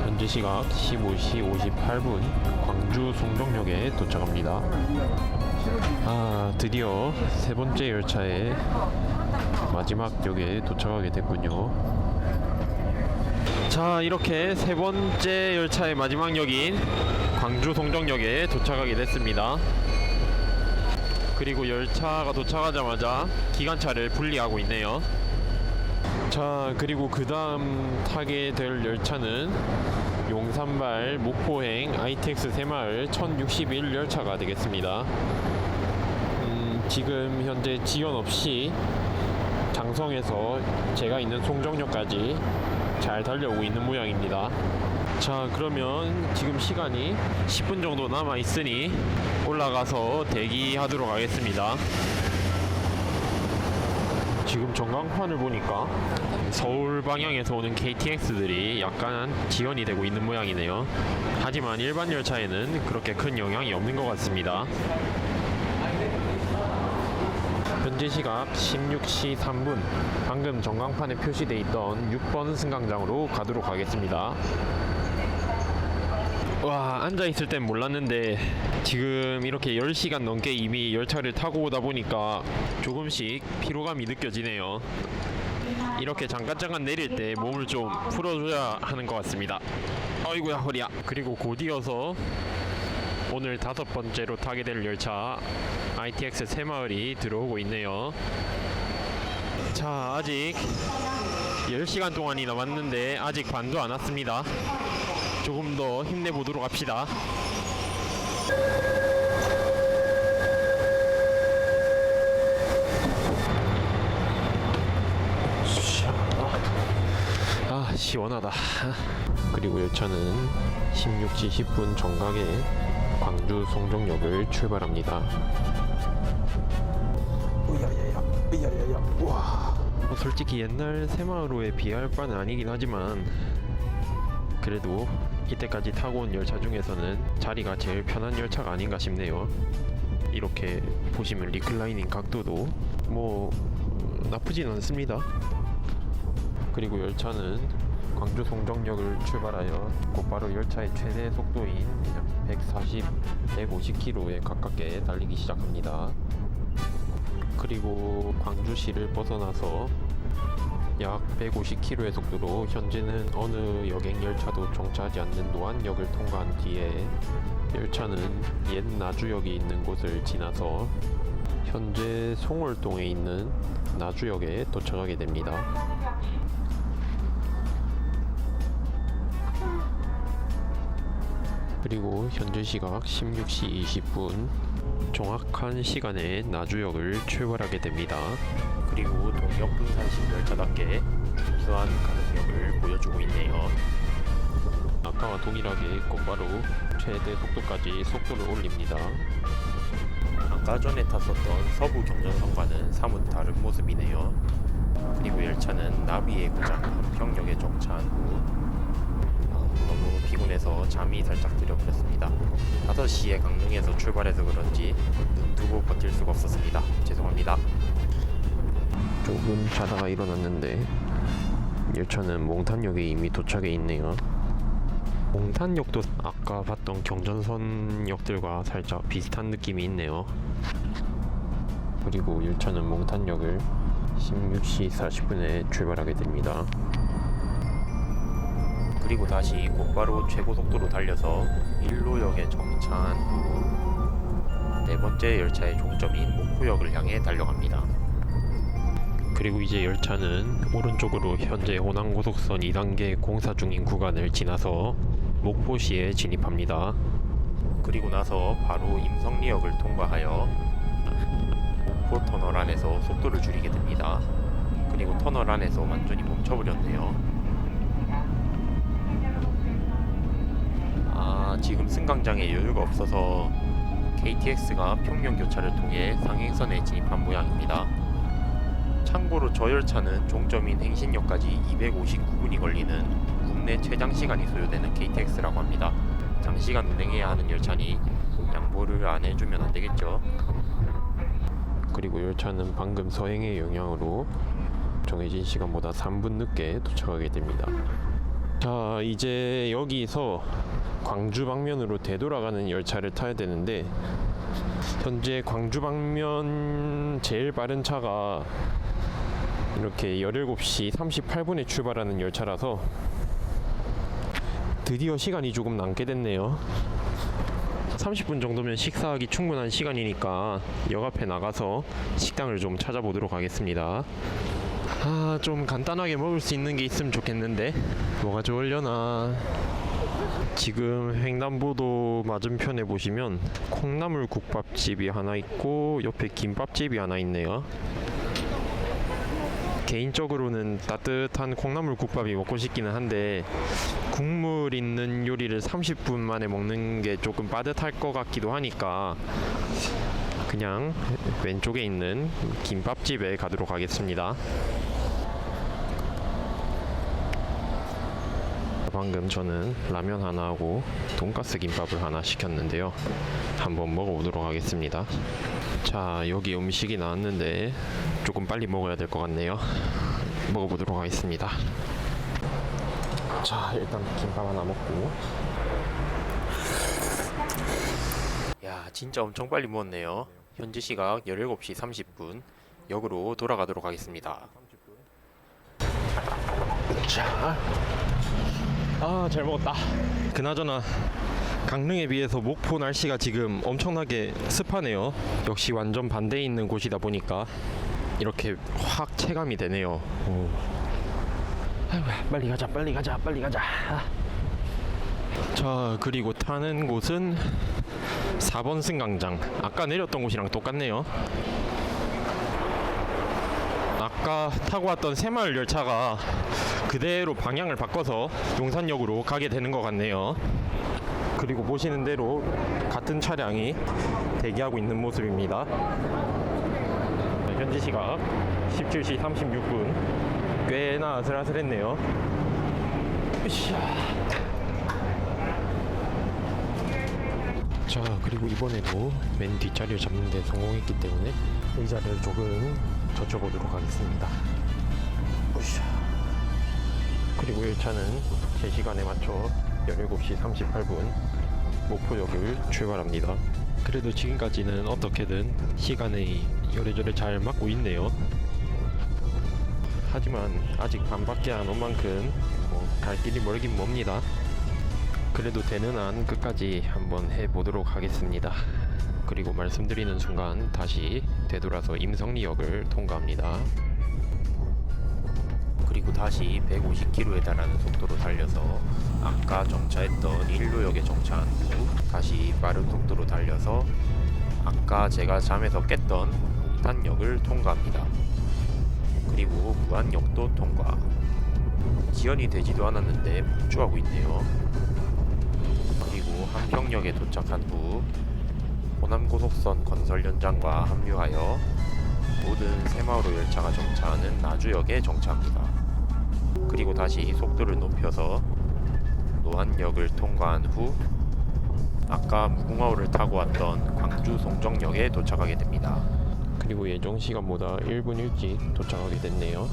현재 시각 15시 58분 광주 송정역에 도착합니다. 드디어 세 번째 열차의 마지막 역에 도착하게 됐군요. 자, 이렇게 세 번째 열차의 마지막 역인 광주 송정역에 도착하게 됐습니다. 그리고 열차가 도착하자마자 기관차를 분리하고 있네요. 자, 그리고 그 다음 타게 될 열차는 용산발 목포행 ITX 새마을 1061 열차가 되겠습니다. 지금 현재 지연 없이 장성에서 제가 있는 송정역까지 잘 달려오고 있는 모양입니다. 자, 그러면 지금 시간이 10분 정도 남아 있으니 올라가서 대기하도록 하겠습니다. 지금 전광판을 보니까 서울 방향에서 오는 KTX들이 약간 지연이 되고 있는 모양이네요. 하지만 일반 열차에는 그렇게 큰 영향이 없는 것 같습니다. 현재 시각 16시 3분, 방금 전광판에 표시되어 있던 6번 승강장으로 가도록 하겠습니다. 와, 앉아있을 땐 몰랐는데 지금 이렇게 10시간 넘게 이미 열차를 타고 오다 보니까 조금씩 피로감이 느껴지네요. 이렇게 잠깐 내릴 때 몸을 좀 풀어줘야 하는 것 같습니다. 아이고야, 허리야. 그리고 곧 이어서 오늘 5번째로 타게 될 열차 ITX 새마을이 들어오고 있네요. 자, 아직 10시간 동안이 남았는데 아직 반도 안 왔습니다. 조금 더 힘내보도록 합시다. 시원하다. 그리고 열차는 16시 10분 정각에 광주 송정역을 출발합니다. 우와. 솔직히 옛날 새마을호에 비할 바는 아니긴 하지만 그래도 이때까지 타고 온 열차 중에서는 자리가 제일 편한 열차가 아닌가 싶네요. 이렇게 보시면 리클라이닝 각도도 뭐 나쁘진 않습니다. 그리고 열차는 광주 송정역을 출발하여 곧바로 열차의 최대 속도인 140, 150km에 가깝게 달리기 시작합니다. 그리고 광주시를 벗어나서 약 150km의 속도로 현재는 어느 여객 열차도 정차하지 않는 노안역을 통과한 뒤에 열차는 옛 나주역이 있는 곳을 지나서 현재 송월동에 있는 나주역에 도착하게 됩니다. 그리고 현재 시각 16시 20분 정확한 시간에 나주역을 출발하게 됩니다. 그리고 동역 분산식 열차답게 준수한 가속력을 보여주고 있네요. 아까와 동일하게 곧바로 최대 속도까지 속도를 올립니다. 아까 전에 탔었던 서부 경전선과는 사뭇 다른 모습이네요. 그리고 열차는 나비의 고장 한평역에 정차한 후 너무 피곤해서 잠이 살짝 들어버렸습니다. 5시에 강릉에서 출발해서 그런지 눈 두고 버틸 수가 없었습니다. 죄송합니다. 조금 자다가 일어났는데 열차는 몽탄역에 이미 도착해 있네요. 몽탄역도 아까 봤던 경전선 역들과 살짝 비슷한 느낌이 있네요. 그리고 열차는 몽탄역을 16시 40분에 출발하게 됩니다. 그리고 다시 곧바로 최고속도로 달려서 일로역에 정차한 후 4번째 열차의 종점인 목포역을 향해 달려갑니다. 그리고 이제 열차는 오른쪽으로 현재 호남고속선 2단계 공사 중인 구간을 지나서 목포시에 진입합니다. 그리고 나서 바로 임성리역을 통과하여 목포 터널 안에서 속도를 줄이게 됩니다. 그리고 터널 안에서 완전히 멈춰버렸네요. 지금 승강장에 여유가 없어서 KTX가 평면교차를 통해 상행선에 진입한 모양입니다. 참고로 저 열차는 종점인 행신역까지 259분이 걸리는 국내 최장 시간이 소요되는 KTX라고 합니다. 장시간 운행해야 하는 열차니 양보를 안 해주면 안 되겠죠. 그리고 열차는 방금 서행의 영향으로 정해진 시간보다 3분 늦게 도착하게 됩니다. 자, 이제 여기서 광주 방면으로 되돌아가는 열차를 타야 되는데, 현재 광주 방면 제일 빠른 차가 이렇게 17시 38분에 출발하는 열차라서 드디어 시간이 조금 남게 됐네요. 30분 정도면 식사하기 충분한 시간이니까 역 앞에 나가서 식당을 좀 찾아보도록 하겠습니다. 좀 간단하게 먹을 수 있는 게 있으면 좋겠는데 뭐가 좋으려나. 지금 횡단보도 맞은편에 보시면 콩나물 국밥집이 하나 있고 옆에 김밥집이 하나 있네요. 개인적으로는 따뜻한 콩나물 국밥이 먹고 싶기는 한데 국물 있는 요리를 30분 만에 먹는 게 조금 빠듯할 것 같기도 하니까 그냥 왼쪽에 있는 김밥집에 가도록 하겠습니다. 방금 저는 라면 하나 하고 돈가스 김밥을 하나 시켰는데요. 한번 먹어보도록 하겠습니다. 자, 여기 음식이 나왔는데 조금 빨리 먹어야 될 것 같네요. 먹어보도록 하겠습니다. 자, 일단 김밥 하나 먹고. 야, 진짜 엄청 빨리 먹었네요. 현재 시각 17시 30분. 역으로 돌아가도록 하겠습니다. 자, 잘 먹었다. 그나저나 강릉에 비해서 목포 날씨가 지금 엄청나게 습하네요. 역시 완전 반대에 있는 곳이다 보니까 이렇게 확 체감이 되네요. 아이고, 빨리 가자, 빨리 가자, 빨리 가자. 자, 그리고 타는 곳은 4번 승강장. 아까 내렸던 곳이랑 똑같네요. 아까 타고 왔던 새마을 열차가 그대로 방향을 바꿔서 용산역으로 가게 되는 것 같네요. 그리고 보시는 대로 같은 차량이 대기하고 있는 모습입니다. 현지 시각 17시 36분. 꽤나 아슬아슬했네요. 자, 그리고 이번에도 맨 뒷자리를 잡는 데 성공했기 때문에 의자를 조금 젖혀보도록 하겠습니다. 그리고 열차는 제 시간에 맞춰 17시 38분 목포역을 출발합니다. 그래도 지금까지는 어떻게든 시간에 요래조래 잘 맞고 있네요. 하지만 아직 반밖에 안 온 만큼 갈 길이 멀긴 멉니다. 그래도 되는 한 끝까지 한번 해보도록 하겠습니다. 그리고 말씀드리는 순간 다시 되돌아서 임성리역을 통과합니다. 그리고 다시 150km에 달하는 속도로 달려서 아까 정차했던 일로역에 정차한 후 다시 빠른 속도로 달려서 아까 제가 잠에서 깼던 동탄역을 통과합니다. 그리고 무안역도 통과. 지연이 되지도 않았는데 폭주하고 있네요. 그리고 함평역에 도착한 후 호남고속선 건설 현장과 합류하여 모든 새마을호 열차가 정차하는 나주역에 정차합니다. 그리고 다시 속도를 높여서 노안역을 통과한 후 아까 무궁화호를 타고 왔던 광주 송정역에 도착하게 됩니다. 그리고 예정 시간보다 1분 일찍 도착하게 됐네요.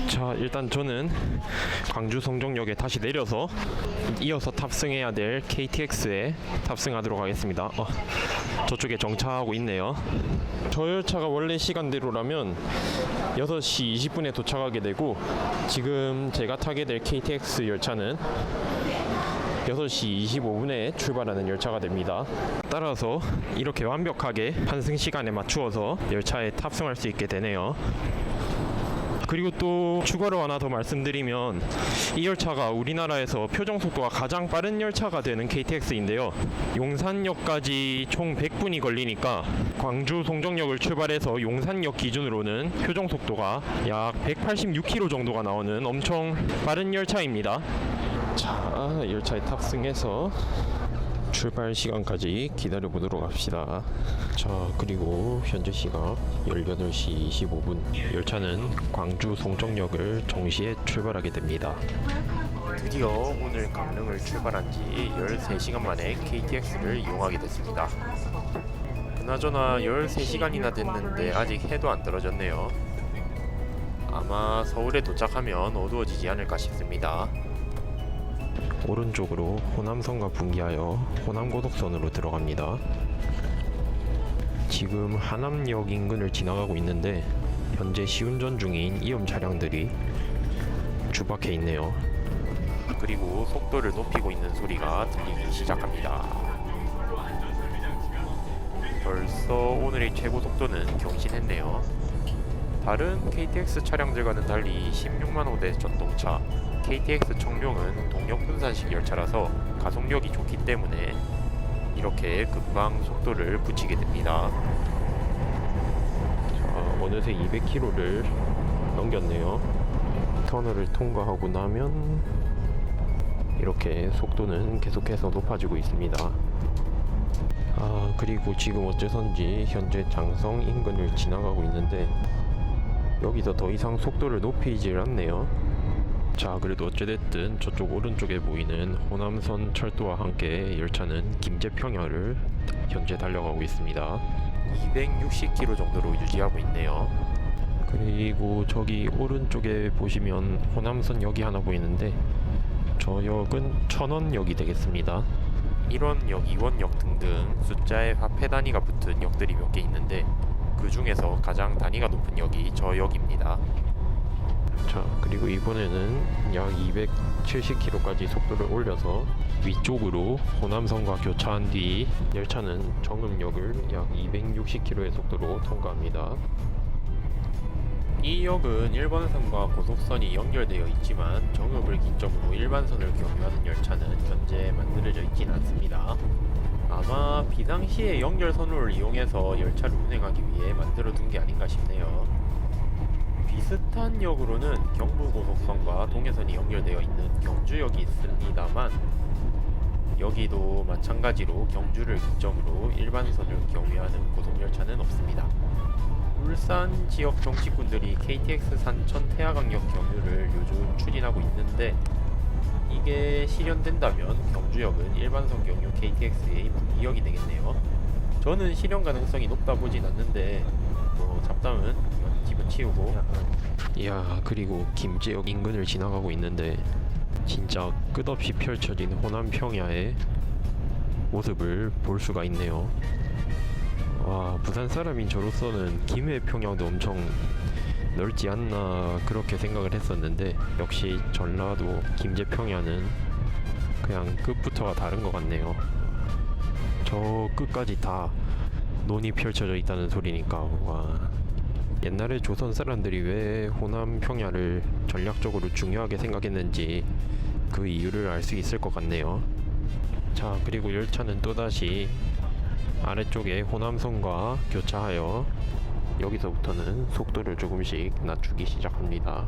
자, 일단 저는 광주 송정역에 다시 내려서 이어서 탑승해야 될 KTX에 탑승하도록 하겠습니다. 저쪽에 정차하고 있네요. 저 열차가 원래 시간대로라면 6시 20분에 도착하게 되고 지금 제가 타게 될 KTX 열차는 6시 25분에 출발하는 열차가 됩니다. 따라서 이렇게 완벽하게 환승 시간에 맞추어서 열차에 탑승할 수 있게 되네요. 그리고 또 추가로 하나 더 말씀드리면 이 열차가 우리나라에서 표정 속도가 가장 빠른 열차가 되는 KTX인데요. 용산역까지 총 100분이 걸리니까 광주 송정역을 출발해서 용산역 기준으로는 표정 속도가 약 186km 정도가 나오는 엄청 빠른 열차입니다. 자, 열차에 탑승해서 출발 시간까지 기다려 보도록 합시다. 자, 그리고 현재 시각 18시 25분. 열차는 광주 송정역을 정시에 출발하게 됩니다. 드디어 오늘 강릉을 출발한 지 13시간 만에 KTX를 이용하게 됐습니다. 그나저나 13시간이나 됐는데 아직 해도 안 떨어졌네요. 아마 서울에 도착하면 어두워지지 않을까 싶습니다. 오른쪽으로 호남선과 분기하여 호남고속선으로 들어갑니다. 지금 하남역 인근을 지나가고 있는데 현재 시운전 중인 이음 차량들이 주박해 있네요. 그리고 속도를 높이고 있는 소리가 들리기 시작합니다. 벌써 오늘의 최고 속도는 경신했네요. 다른 KTX 차량들과는 달리 16만호대 전동차 KTX 청룡은 동력 분산식 열차라서 가속력이 좋기 때문에 이렇게 금방 속도를 붙이게 됩니다. 자, 어느새 200km를 넘겼네요. 터널을 통과하고 나면 이렇게 속도는 계속해서 높아지고 있습니다. 그리고 지금 어째선지 현재 장성 인근을 지나가고 있는데 여기서 더 이상 속도를 높이질 않네요. 자, 그래도 어찌됐든 저쪽 오른쪽에 보이는 호남선 철도와 함께 열차는 김제평야를 현재 달려가고 있습니다. 260km 정도로 유지하고 있네요. 그리고 저기 오른쪽에 보시면 호남선 역이 하나 보이는데 저 역은 천원역이 되겠습니다. 1원역, 2원역 등등 숫자의 화폐 단위가 붙은 역들이 몇 개 있는데 그 중에서 가장 단위가 높은 역이 저 역입니다. 자, 그리고 이번에는 약 270km까지 속도를 올려서 위쪽으로 호남선과 교차한 뒤 열차는 정읍역을 약 260km의 속도로 통과합니다. 이 역은 일반선과 고속선이 연결되어 있지만 정읍을 기점으로 일반선을 경유하는 열차는 현재 만들어져 있진 않습니다. 아마 비상시에 연결선로를 이용해서 열차를 운행하기 위해 만들어둔 게 아닌가 싶네요. 비슷한 역으로는 경부고속선과 동해선이 연결되어 있는 경주역이 있습니다만 여기도 마찬가지로 경주를 기점으로 일반선을 경유하는 고속열차는 없습니다. 울산 지역 정치꾼들이 KTX 산천 태화강역 경유를 요즘 추진하고 있는데 이게 실현된다면 경주역은 일반선 경유 KTX의 분기역이 되겠네요. 저는 실현 가능성이 높다 보진 않는데 뭐 잡담은 집어치우고. 이야, 그리고 김제역 인근을 지나가고 있는데 진짜 끝없이 펼쳐진 호남 평야의 모습을 볼 수가 있네요. 와, 부산 사람인 저로서는 김해 평야도 엄청 넓지 않나 그렇게 생각을 했었는데 역시 전라도 김제 평야는 그냥 끝부터가 다른 것 같네요. 저 끝까지 다 논이 펼쳐져 있다는 소리니까 와, 옛날에 조선 사람들이 왜 호남 평야를 전략적으로 중요하게 생각했는지 그 이유를 알 수 있을 것 같네요. 자, 그리고 열차는 또다시 아래쪽에 호남선과 교차하여 여기서부터는 속도를 조금씩 낮추기 시작합니다.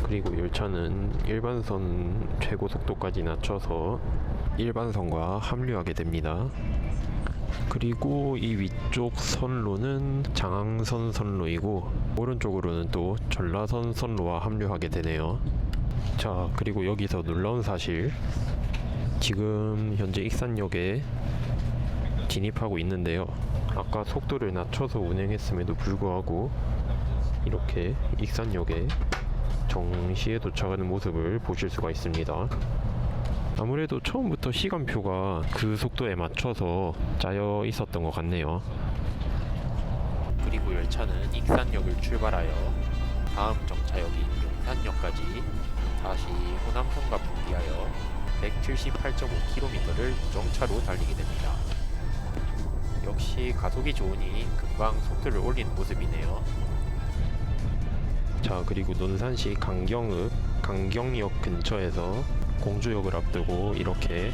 그리고 열차는 일반선 최고 속도까지 낮춰서 일반선과 합류하게 됩니다. 그리고 이 위쪽 선로는 장항선 선로이고 오른쪽으로는 또 전라선 선로와 합류하게 되네요. 자, 그리고 여기서 놀라운 사실, 지금 현재 익산역에 진입하고 있는데요. 아까 속도를 낮춰서 운행했음에도 불구하고 이렇게 익산역에 정시에 도착하는 모습을 보실 수가 있습니다. 아무래도 처음부터 시간표가 그 속도에 맞춰서 짜여 있었던 것 같네요. 그리고 열차는 익산역을 출발하여 다음 정차역인 용산역까지 다시 호남선과 분기하여 178.5km를 정차로 달리게 됩니다. 역시 가속이 좋으니 금방 속도를 올리는 모습이네요. 자, 그리고 논산시 강경역 근처에서 공주역을 앞두고 이렇게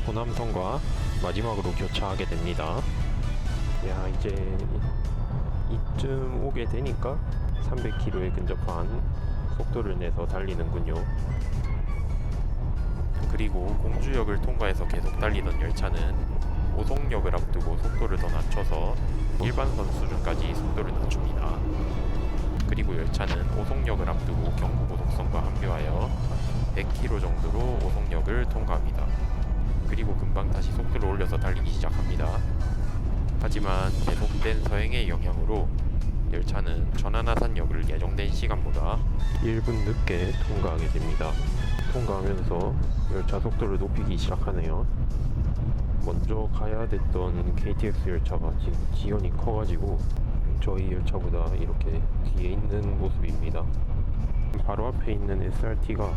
호남선과 마지막으로 교차하게 됩니다. 야, 이제 이쯤 오게 되니까 300km에 근접한 속도를 내서 달리는군요. 그리고 공주역을 통과해서 계속 달리던 열차는 오송역을 앞두고 속도를 더 낮춰서 일반선 수준까지 속도를 낮춥니다. 그리고 열차는 오송역을 앞두고 경부고속선과 합류하여 100km 정도로 오송역을 통과합니다. 그리고 금방 다시 속도를 올려서 달리기 시작합니다. 하지만 계속된 서행의 영향으로 열차는 천안아산역을 예정된 시간보다 1분 늦게 통과하게 됩니다. 통과하면서 열차 속도를 높이기 시작하네요. 먼저 가야 됐던 KTX 열차가 지금 지연이 커가지고 저희 열차보다 이렇게 뒤에 있는 모습입니다. 바로 앞에 있는 SRT가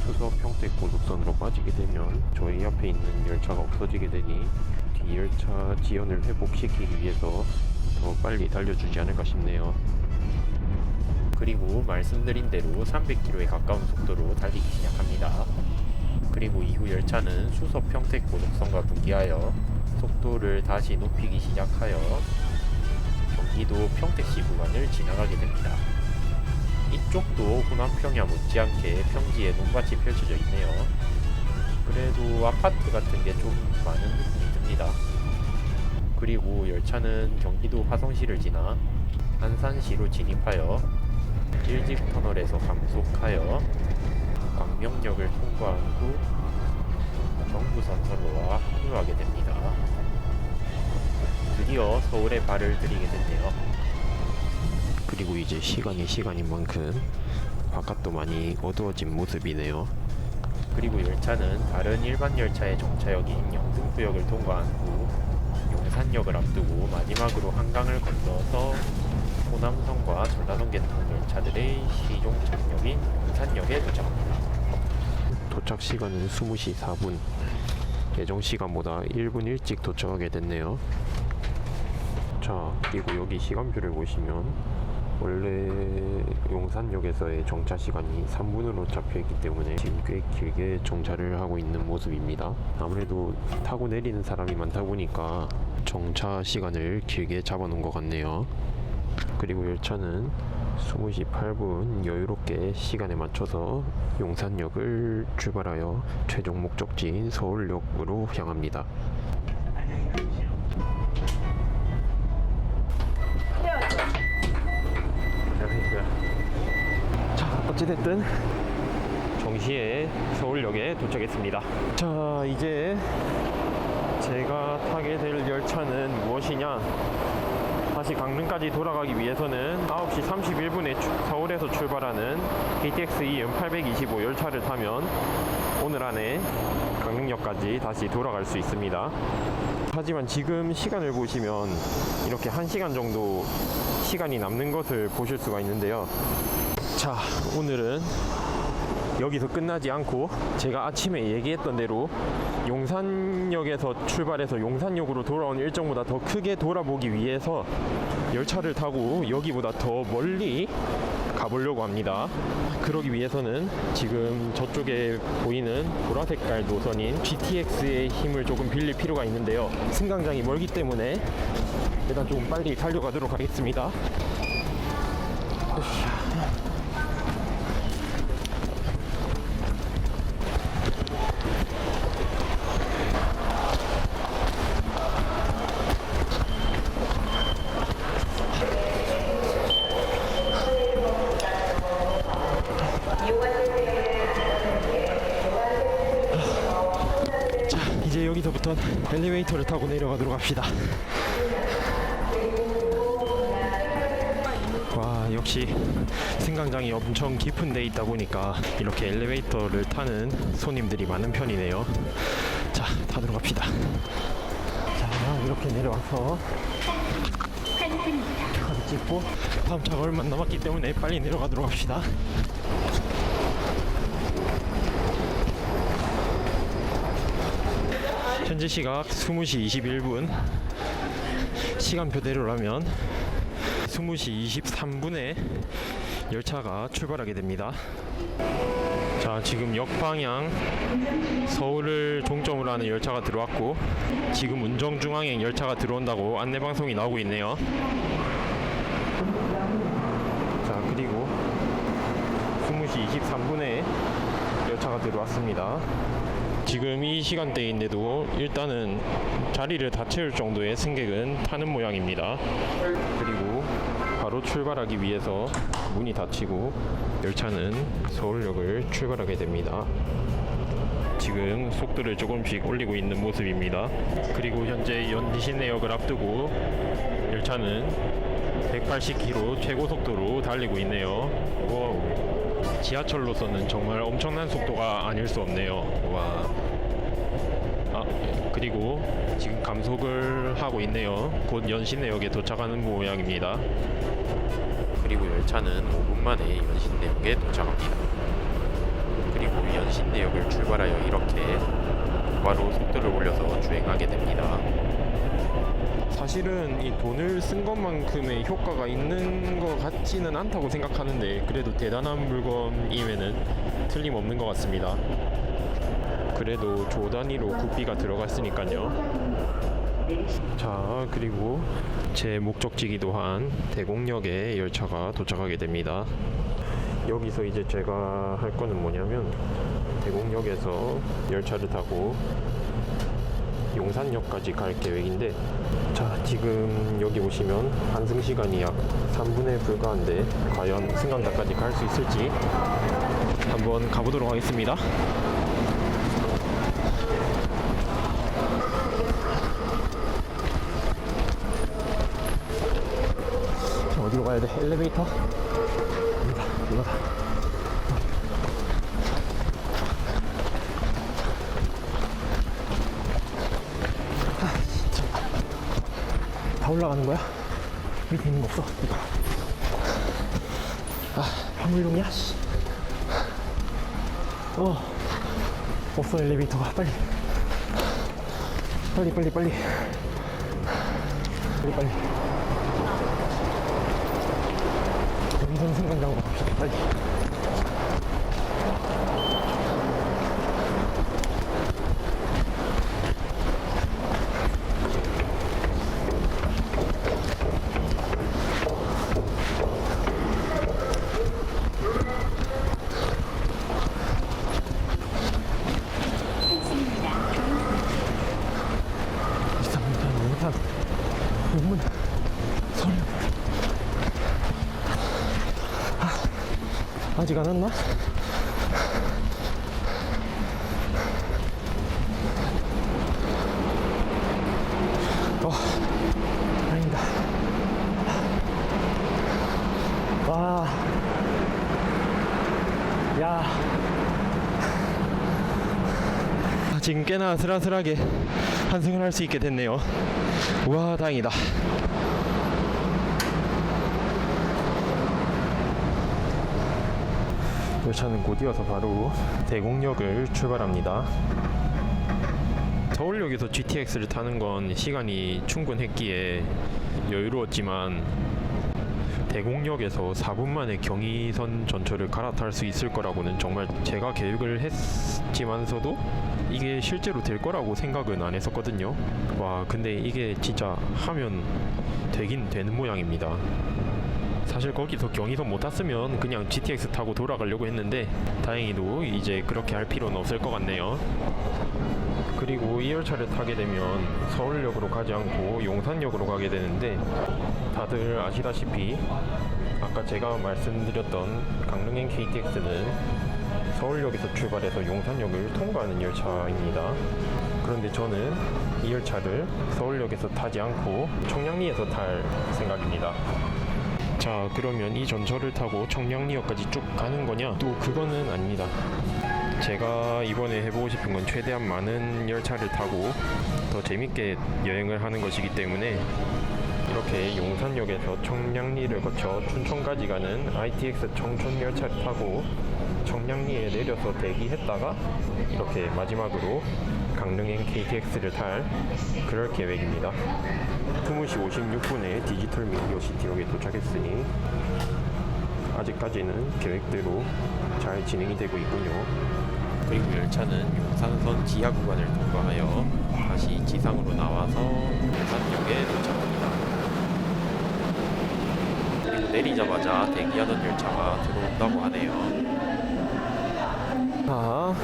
수서 평택 고속선으로 빠지게 되면 저희 앞에 있는 열차가 없어지게 되니 뒤 열차 지연을 회복시키기 위해서 더 빨리 달려주지 않을까 싶네요. 그리고 말씀드린 대로 300km에 가까운 속도로 달리기 시작합니다. 그리고 이후 열차는 수서 평택 고속선과 분기하여 속도를 다시 높이기 시작하여 경기도 평택시 구간을 지나가게 됩니다. 이쪽도 호남 평야 못지않게 평지에 논밭이 펼쳐져 있네요. 그래도 아파트 같은 게 좀 많은 느낌이 듭니다. 그리고 열차는 경기도 화성시를 지나 안산시로 진입하여 일직 터널에서 감속하여 광명역을 통과한 후 경부선 선로와 합류하게 됩니다. 드디어 서울에 발을 들이게 됐네요. 그리고 이제 시간인 만큼 바깥도 많이 어두워진 모습이네요. 그리고 열차는 다른 일반 열차의 정차역인 영등포역을 통과한 후 용산역을 앞두고 마지막으로 한강을 건너서 호남선과 전라선 계통 열차들의 시종 착역인 용산역에 도착합니다. 도착 시간은 20시 4분. 예정 시간보다 1분 일찍 도착하게 됐네요. 자, 그리고 여기 시간표를 보시면 원래 용산역에서의 정차 시간이 3분으로 잡혀있기 때문에 지금 꽤 길게 정차를 하고 있는 모습입니다. 아무래도 타고 내리는 사람이 많다 보니까 정차 시간을 길게 잡아놓은 것 같네요. 그리고 열차는 20시 8분 여유롭게 시간에 맞춰서 용산역을 출발하여 최종 목적지인 서울역으로 향합니다. 자, 어찌됐든 정시에 서울역에 도착했습니다. 자, 이제 제가 타게 될 열차는 무엇이냐? 다시 강릉까지 돌아가기 위해서는 9시 31분에 서울에서 출발하는 KTX EM 825 열차를 타면 오늘 안에 강릉역까지 다시 돌아갈 수 있습니다. 하지만 지금 시간을 보시면 이렇게 1시간 정도 시간이 남는 것을 보실 수가 있는데요. 자, 오늘은 여기서 끝나지 않고 제가 아침에 얘기했던 대로 용산역에서 출발해서 용산역으로 돌아온 일정보다 더 크게 돌아보기 위해서 열차를 타고 여기보다 더 멀리 가보려고 합니다. 그러기 위해서는 지금 저쪽에 보이는 보라색깔 노선인 GTX의 힘을 조금 빌릴 필요가 있는데요. 승강장이 멀기 때문에 일단 조금 빨리 달려가도록 하겠습니다. 이제 여기서부터 엘리베이터를 타고 내려가도록 합시다. 와, 역시 승강장이 엄청 깊은 데 있다 보니까 이렇게 엘리베이터를 타는 손님들이 많은 편이네요. 자, 타도록 합시다. 자, 이렇게 내려와서 카드 찍고 다음 차가 얼마 남았기 때문에 빨리 내려가도록 합시다. 현재 시각 20시 21분. 시간표대로라면 20시 23분에 열차가 출발하게 됩니다. 자, 지금 역방향 서울을 종점으로 하는 열차가 들어왔고 지금 운정중앙행 열차가 들어온다고 안내방송이 나오고 있네요. 자, 그리고 20시 23분에 열차가 들어왔습니다. 지금 이 시간대인데도 일단은 자리를 다 채울 정도의 승객은 타는 모양입니다. 그리고 바로 출발하기 위해서 문이 닫히고 열차는 서울역을 출발하게 됩니다. 지금 속도를 조금씩 올리고 있는 모습입니다. 그리고 현재 연신내역을 앞두고 열차는 180km 최고 속도로 달리고 있네요. 와우. 지하철로서는 정말 엄청난 속도가 아닐 수 없네요. 와. 그리고 지금 감속을 하고 있네요. 곧 연신내역에 도착하는 모양입니다. 그리고 열차는 5분 만에 연신내역에 도착합니다. 그리고 연신내역을 출발하여 이렇게 바로 속도를 올려서 주행하게 됩니다. 사실은 이 돈을 쓴 것만큼의 효과가 있는 것 같지는 않다고 생각하는데 그래도 대단한 물건임에는 틀림없는 것 같습니다. 그래도 조 단위로 국비가 들어갔으니까요. 자, 그리고 제 목적지이기도 한 대곡역에 열차가 도착하게 됩니다. 여기서 이제 제가 할 거는 뭐냐면 대곡역에서 열차를 타고 용산역까지 갈 계획인데, 자, 지금 여기 보시면 환승 시간이 약 3분에 불과한데 과연 승강장까지 갈 수 있을지 한번 가보도록 하겠습니다. 어디로 가야 돼? 엘리베이터? 이거다. 진짜. 다 올라가는 거야? 밑에 있는 거 없어? 이거. 화물용이야? 없어, 엘리베이터가. 빨리. 빨리. 여기서는 승강장으로 갑시다. 빨리. 용문 서울역. 아직 안 왔나? 다행이다. 와, 야, 지금 꽤나 아슬아슬하게 환승을 할 수 있게 됐네요. 우와, 다행이다. 열차는 곧 이어서 바로 대곡역을 출발합니다. 서울역에서 GTX를 타는 건 시간이 충분했기에 여유로웠지만 대곡역에서 4분 만에 경의선 전철을 갈아탈 수 있을 거라고는 정말 제가 계획을 했지만서도 이게 실제로 될 거라고 생각은 안 했었거든요. 와, 근데 이게 진짜 하면 되긴 되는 모양입니다. 사실 거기서 경의선 못 탔으면 그냥 GTX 타고 돌아가려고 했는데 다행히도 이제 그렇게 할 필요는 없을 것 같네요. 그리고 이 열차를 타게 되면 서울역으로 가지 않고 용산역으로 가게 되는데, 다들 아시다시피 아까 제가 말씀드렸던 강릉행 KTX는 서울역에서 출발해서 용산역을 통과하는 열차입니다. 그런데 저는 이 열차를 서울역에서 타지 않고 청량리에서 탈 생각입니다. 자, 그러면 이 전철을 타고 청량리역까지 쭉 가는 거냐? 또 그거는 아닙니다. 제가 이번에 해보고 싶은 건 최대한 많은 열차를 타고 더 재밌게 여행을 하는 것이기 때문에 이렇게 용산역에서 청량리를 거쳐 춘천까지 가는 ITX 청춘 열차를 타고 청량리에 내려서 대기했다가 이렇게 마지막으로 강릉행 KTX를 탈 그럴 계획입니다. 20시 56분에 디지털 미디어 시티역에 도착했으니 아직까지는 계획대로 잘 진행이 되고 있군요. 그리고 열차는 용산선 지하 구간을 통과하여 다시 지상으로 나와서 용산역에 도착합니다. 그리고 내리자마자 대기하던 열차가 들어온다고 하네요. 자,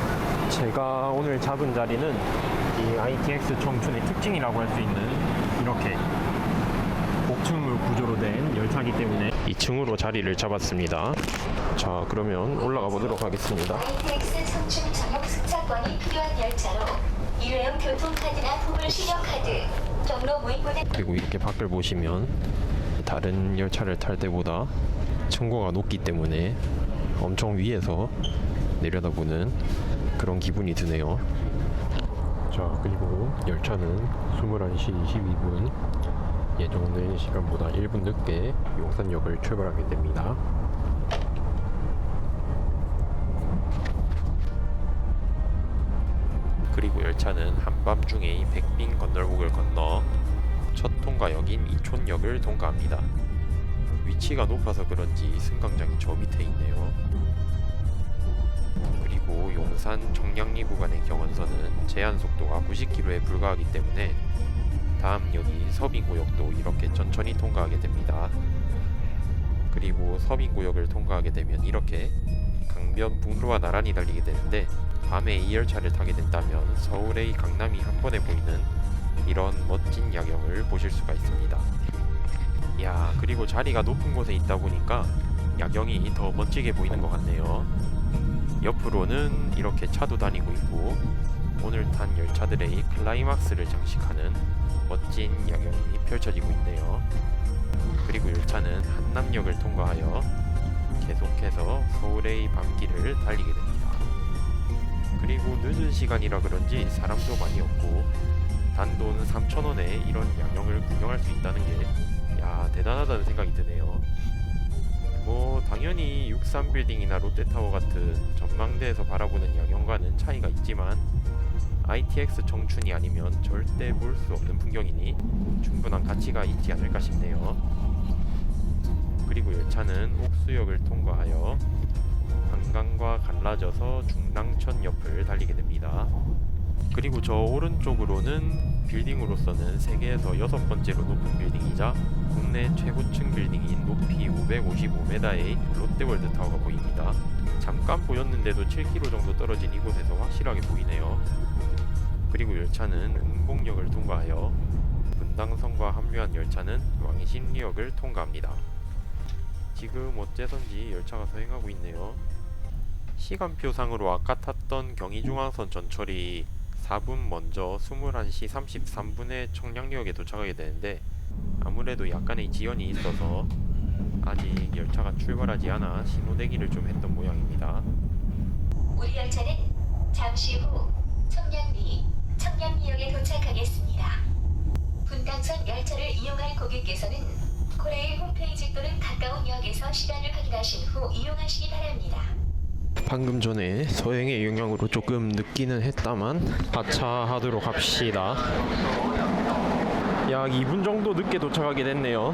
제가 오늘 잡은 자리는 이 ITX 청춘의 특징이라고 할 수 있는 이렇게 복층물 구조로 된 열차이기 때문에 2층으로 자리를 잡았습니다. 자, 그러면 올라가 보도록 하겠습니다. ITX 성충 전용 승차권이 필요한 열차로 일회용 교통카드나 보물 신용카드, 경로 무인분의 그리고 이렇게 밖을 보시면 다른 열차를 탈 때보다 층고가 높기 때문에 엄청 위에서 내려다보는 그런 기분이 드네요. 자, 그리고 열차는 21시 22분 예정된 시간보다 1분 늦게 용산역을 출발하게 됩니다. 그리고 열차는 한밤중에 백빈 건널목을 건너 첫 통과역인 이촌역을 통과합니다. 위치가 높아서 그런지 승강장이 저 밑에 있네요. 그리고 용산 청량리 구간의 경원선은 제한 속도가 90km에 불과하기 때문에 다음 역이 서빙구역도 이렇게 천천히 통과하게 됩니다. 그리고 서빙구역을 통과하게 되면 이렇게 강변북로와 나란히 달리게 되는데, 밤에 이 열차를 타게 된다면 서울의 강남이 한 번에 보이는 이런 멋진 야경을 보실 수가 있습니다. 이야, 그리고 자리가 높은 곳에 있다 보니까 야경이 더 멋지게 보이는 것 같네요. 옆으로는 이렇게 차도 다니고 있고 오늘 탄 열차들의 클라이막스를 장식하는 멋진 야경이 펼쳐지고 있네요. 그리고 열차는 한남역을 통과하여 계속해서 서울의 밤길을 달리게 됩니다. 그리고 늦은 시간이라 그런지 사람도 많이 없고 단돈 3,000원에 이런 야경을 구경할 수 있다는 게 대단하다는 생각이 드네요. 뭐 당연히 63빌딩이나 롯데타워 같은 전망대에서 바라보는 야경과는 차이가 있지만 ITX 청춘이 아니면 절대 볼 수 없는 풍경이니 충분한 가치가 있지 않을까 싶네요. 그리고 열차는 옥수역을 통과하여 한강과 갈라져서 중랑천 옆을 달리게 됩니다. 그리고 저 오른쪽으로는 빌딩으로서는 세계에서 6번째로 높은 빌딩이자 국내 최고층 빌딩인 높이 555m의 롯데월드 타워가 보입니다. 잠깐 보였는데도 7km 정도 떨어진 이곳에서 확실하게 보이네요. 그리고 열차는 응봉역을 통과하여 분당선과 합류한 열차는 왕십리역을 통과합니다. 지금 어째선지 열차가 서행하고 있네요. 시간표상으로 아까 탔던 경의중앙선 전철이 4분 먼저 21시 33분에 청량리역에 도착하게 되는데 아무래도 약간의 지연이 있어서 아직 열차가 출발하지 않아 신호대기를 좀 했던 모양입니다. 우리 열차는 잠시 후 청량리역에 도착하겠습니다. 분당선 열차를 이용할 고객께서는 코레일 홈페이지 또는 가까운 역에서 시간을 확인하신 후 이용하시기 바랍니다. 방금 전에 서행의 영향으로 조금 늦기는 했다만 하차하도록 합시다. 약 2분 정도 늦게 도착하게 됐네요.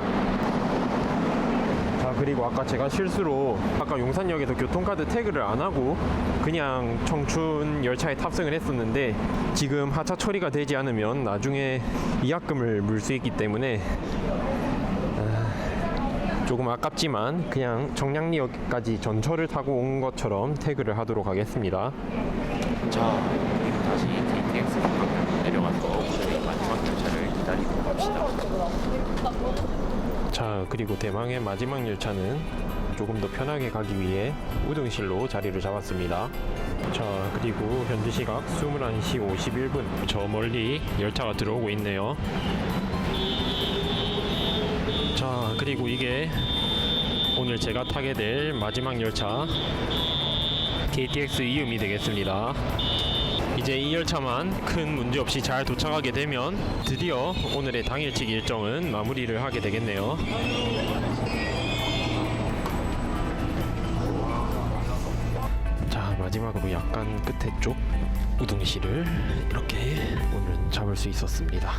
자, 그리고 아까 제가 실수로 아까 용산역에서 교통카드 태그를 안 하고 그냥 청춘 열차에 탑승을 했었는데 지금 하차 처리가 되지 않으면 나중에 위약금을 물 수 있기 때문에 조금 아깝지만 그냥 청량리역까지 전철을 타고 온 것처럼 태그를 하도록 하겠습니다. 자, 그리고 다시 KTX 중앙역으로 내려가서 오늘의 마지막 열차를 기다리도록 합시다. 자, 그리고 대망의 마지막 열차는 조금 더 편하게 가기 위해 우등실로 자리를 잡았습니다. 자, 그리고 현지 시각 21시 51분 저 멀리 열차가 들어오고 있네요. 자, 그리고 이게 오늘 제가 타게 될 마지막 열차 KTX 이음이 되겠습니다. 이제 이 열차만 큰 문제 없이 잘 도착하게 되면 드디어 오늘의 당일치기 일정은 마무리를 하게 되겠네요. 자, 마지막으로 약간 끝에 쪽 우등실을 이렇게 오늘은 잡을 수 있었습니다.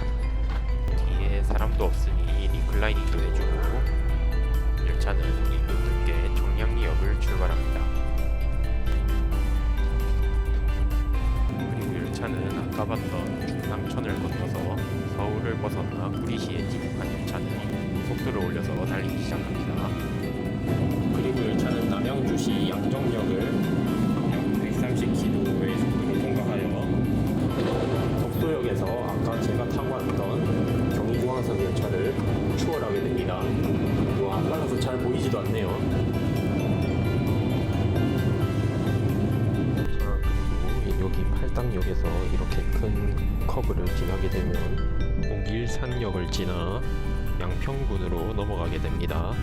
뒤에 사람도 없으니 리클라이닝도 해주고 열차는 2분 늦게 청량리역을 출발합니다. 그리고 열차는 아까 봤던 중랑천을 건너서 서울을 벗어나 구리시에 진입한 열차는 속도를 올려서 달리기 시작합니다. 그리고 열차는 남양주시 양정역을 130km의 속도로 통과 말당역에서 이렇게 큰 커브를 지나게 되면 옥일산역을 지나 양평군으로 넘어가게 됩니다.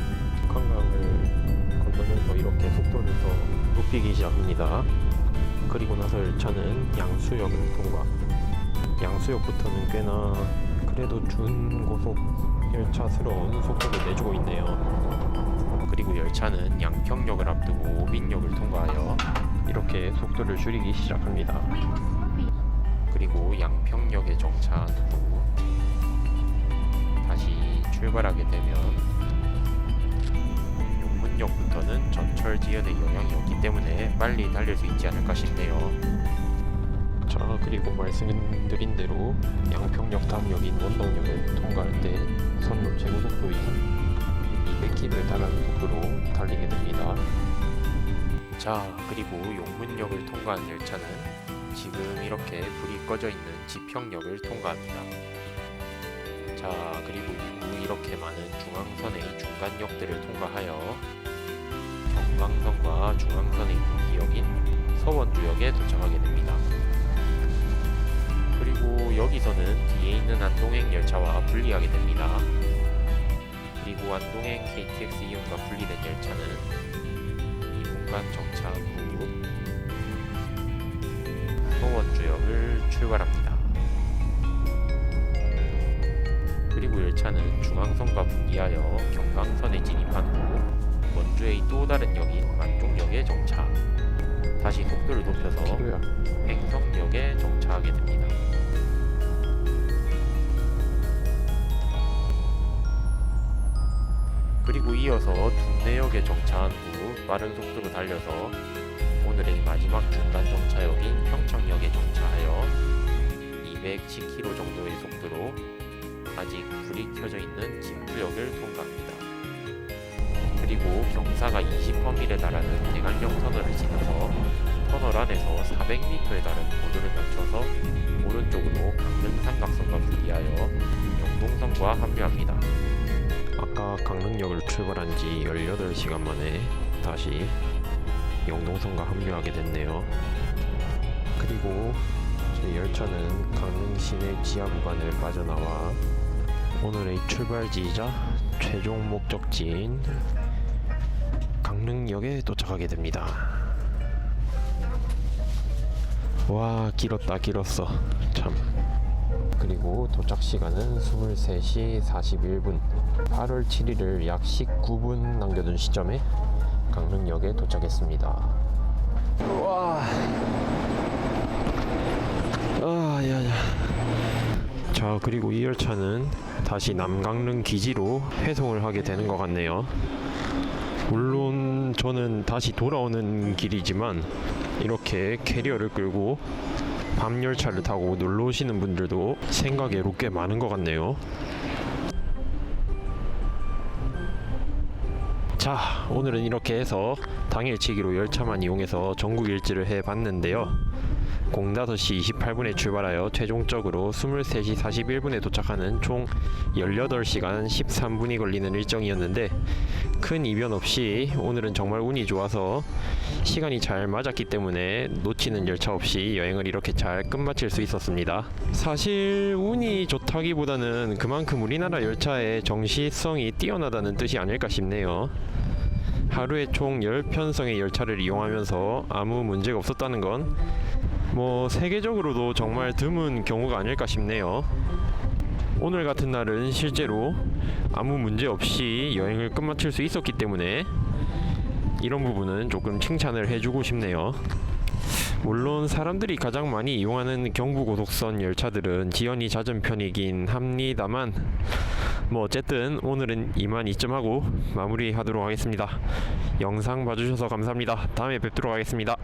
북한강을 건너면서 이렇게 속도를 더 높이기 시작합니다. 그리고 나서 열차는 양수역을 통과. 양수역부터는 꽤나 그래도 준고속 열차스러운 속도를 내주고 있네요. 그리고 열차는 양평역을 앞두고 오빈역을 통과하여 이렇게 속도를 줄이기 시작합니다. 그리고 양평역에 정차한 후 다시 출발하게 되면 용문역부터는 전철 지연의 영향이 없기 때문에 빨리 달릴 수 있지 않을까 싶네요. 자, 그리고 말씀드린 대로 양평역 다음 역인 원동역을 통과할 때 선로 최고속도인 200km에 달하는 속도로 달리게 됩니다. 자, 그리고 용문역을 통과한 열차는 지금 이렇게 불이 꺼져 있는 지평역을 통과합니다. 자, 그리고 이후 이렇게 많은 중앙선의 중간역들을 통과하여 경강선과 중앙선의 분기역인 서원주역에 도착하게 됩니다. 그리고 여기서는 뒤에 있는 안동행 열차와 분리하게 됩니다. 그리고 안동행 KTX 이용과 분리된 열차는 이 공간 정차 후 서원주역을 출발합니다. 그리고 열차는 중앙선과 분기하여 경강선에 진입한 후 원주의 또 다른 역인 만종역에 정차. 다시 속도를 높여서 횡성역에 정차하게 됩니다. 그리고 이어서 둔내역에 정차한 후 빠른 속도로 달려서 오늘의 마지막 중간 정차역인 평창역에 정차하여 210km 정도의 속도로 아직 불이 켜져 있는 김구역을 통과합니다. 그리고 경사가 20%에 달하는 대관령 터널을 지나서 터널 안에서 400m에 달하는 고도를 낮춰서 오른쪽으로 강릉 삼각선과 분리하여 영동선과 합류합니다. 아까 강릉역을 출발한 지 18시간 만에 다시 영동선과 합류하게 됐네요. 그리고 제 열차는 강릉 시내 지하 구간을 빠져나와 오늘의 출발지이자 최종 목적지인 강릉역에 도착하게 됩니다. 와, 길었어 참. 그리고 도착 시간은 23시 41분. 8월 7일을 약 19분 남겨둔 시점에 강릉역에 도착했습니다. 와, 야야. 자, 그리고 이 열차는 다시 남강릉 기지로 회송을 하게 되는 것 같네요. 물론 저는 다시 돌아오는 길이지만 이렇게 캐리어를 끌고 밤 열차를 타고 놀러 오시는 분들도 생각외로 꽤 많은 것 같네요. 자, 오늘은 이렇게 해서 당일치기로 열차만 이용해서 전국 일지를 해봤는데요. 05시 28분에 출발하여 최종적으로 23시 41분에 도착하는 총 18시간 13분이 걸리는 일정이었는데 큰 이변 없이 오늘은 정말 운이 좋아서 시간이 잘 맞았기 때문에 놓치는 열차 없이 여행을 이렇게 잘 끝마칠 수 있었습니다. 사실 운이 좋다기보다는 그만큼 우리나라 열차의 정시성이 뛰어나다는 뜻이 아닐까 싶네요. 하루에 총 10편성의 열차를 이용하면서 아무 문제가 없었다는 건 세계적으로도 정말 드문 경우가 아닐까 싶네요. 오늘 같은 날은 실제로 아무 문제 없이 여행을 끝마칠 수 있었기 때문에 이런 부분은 조금 칭찬을 해주고 싶네요. 물론 사람들이 가장 많이 이용하는 경부고속선 열차들은 지연이 잦은 편이긴 합니다만 어쨌든 오늘은 이만 이쯤하고 마무리하도록 하겠습니다. 영상 봐주셔서 감사합니다. 다음에 뵙도록 하겠습니다.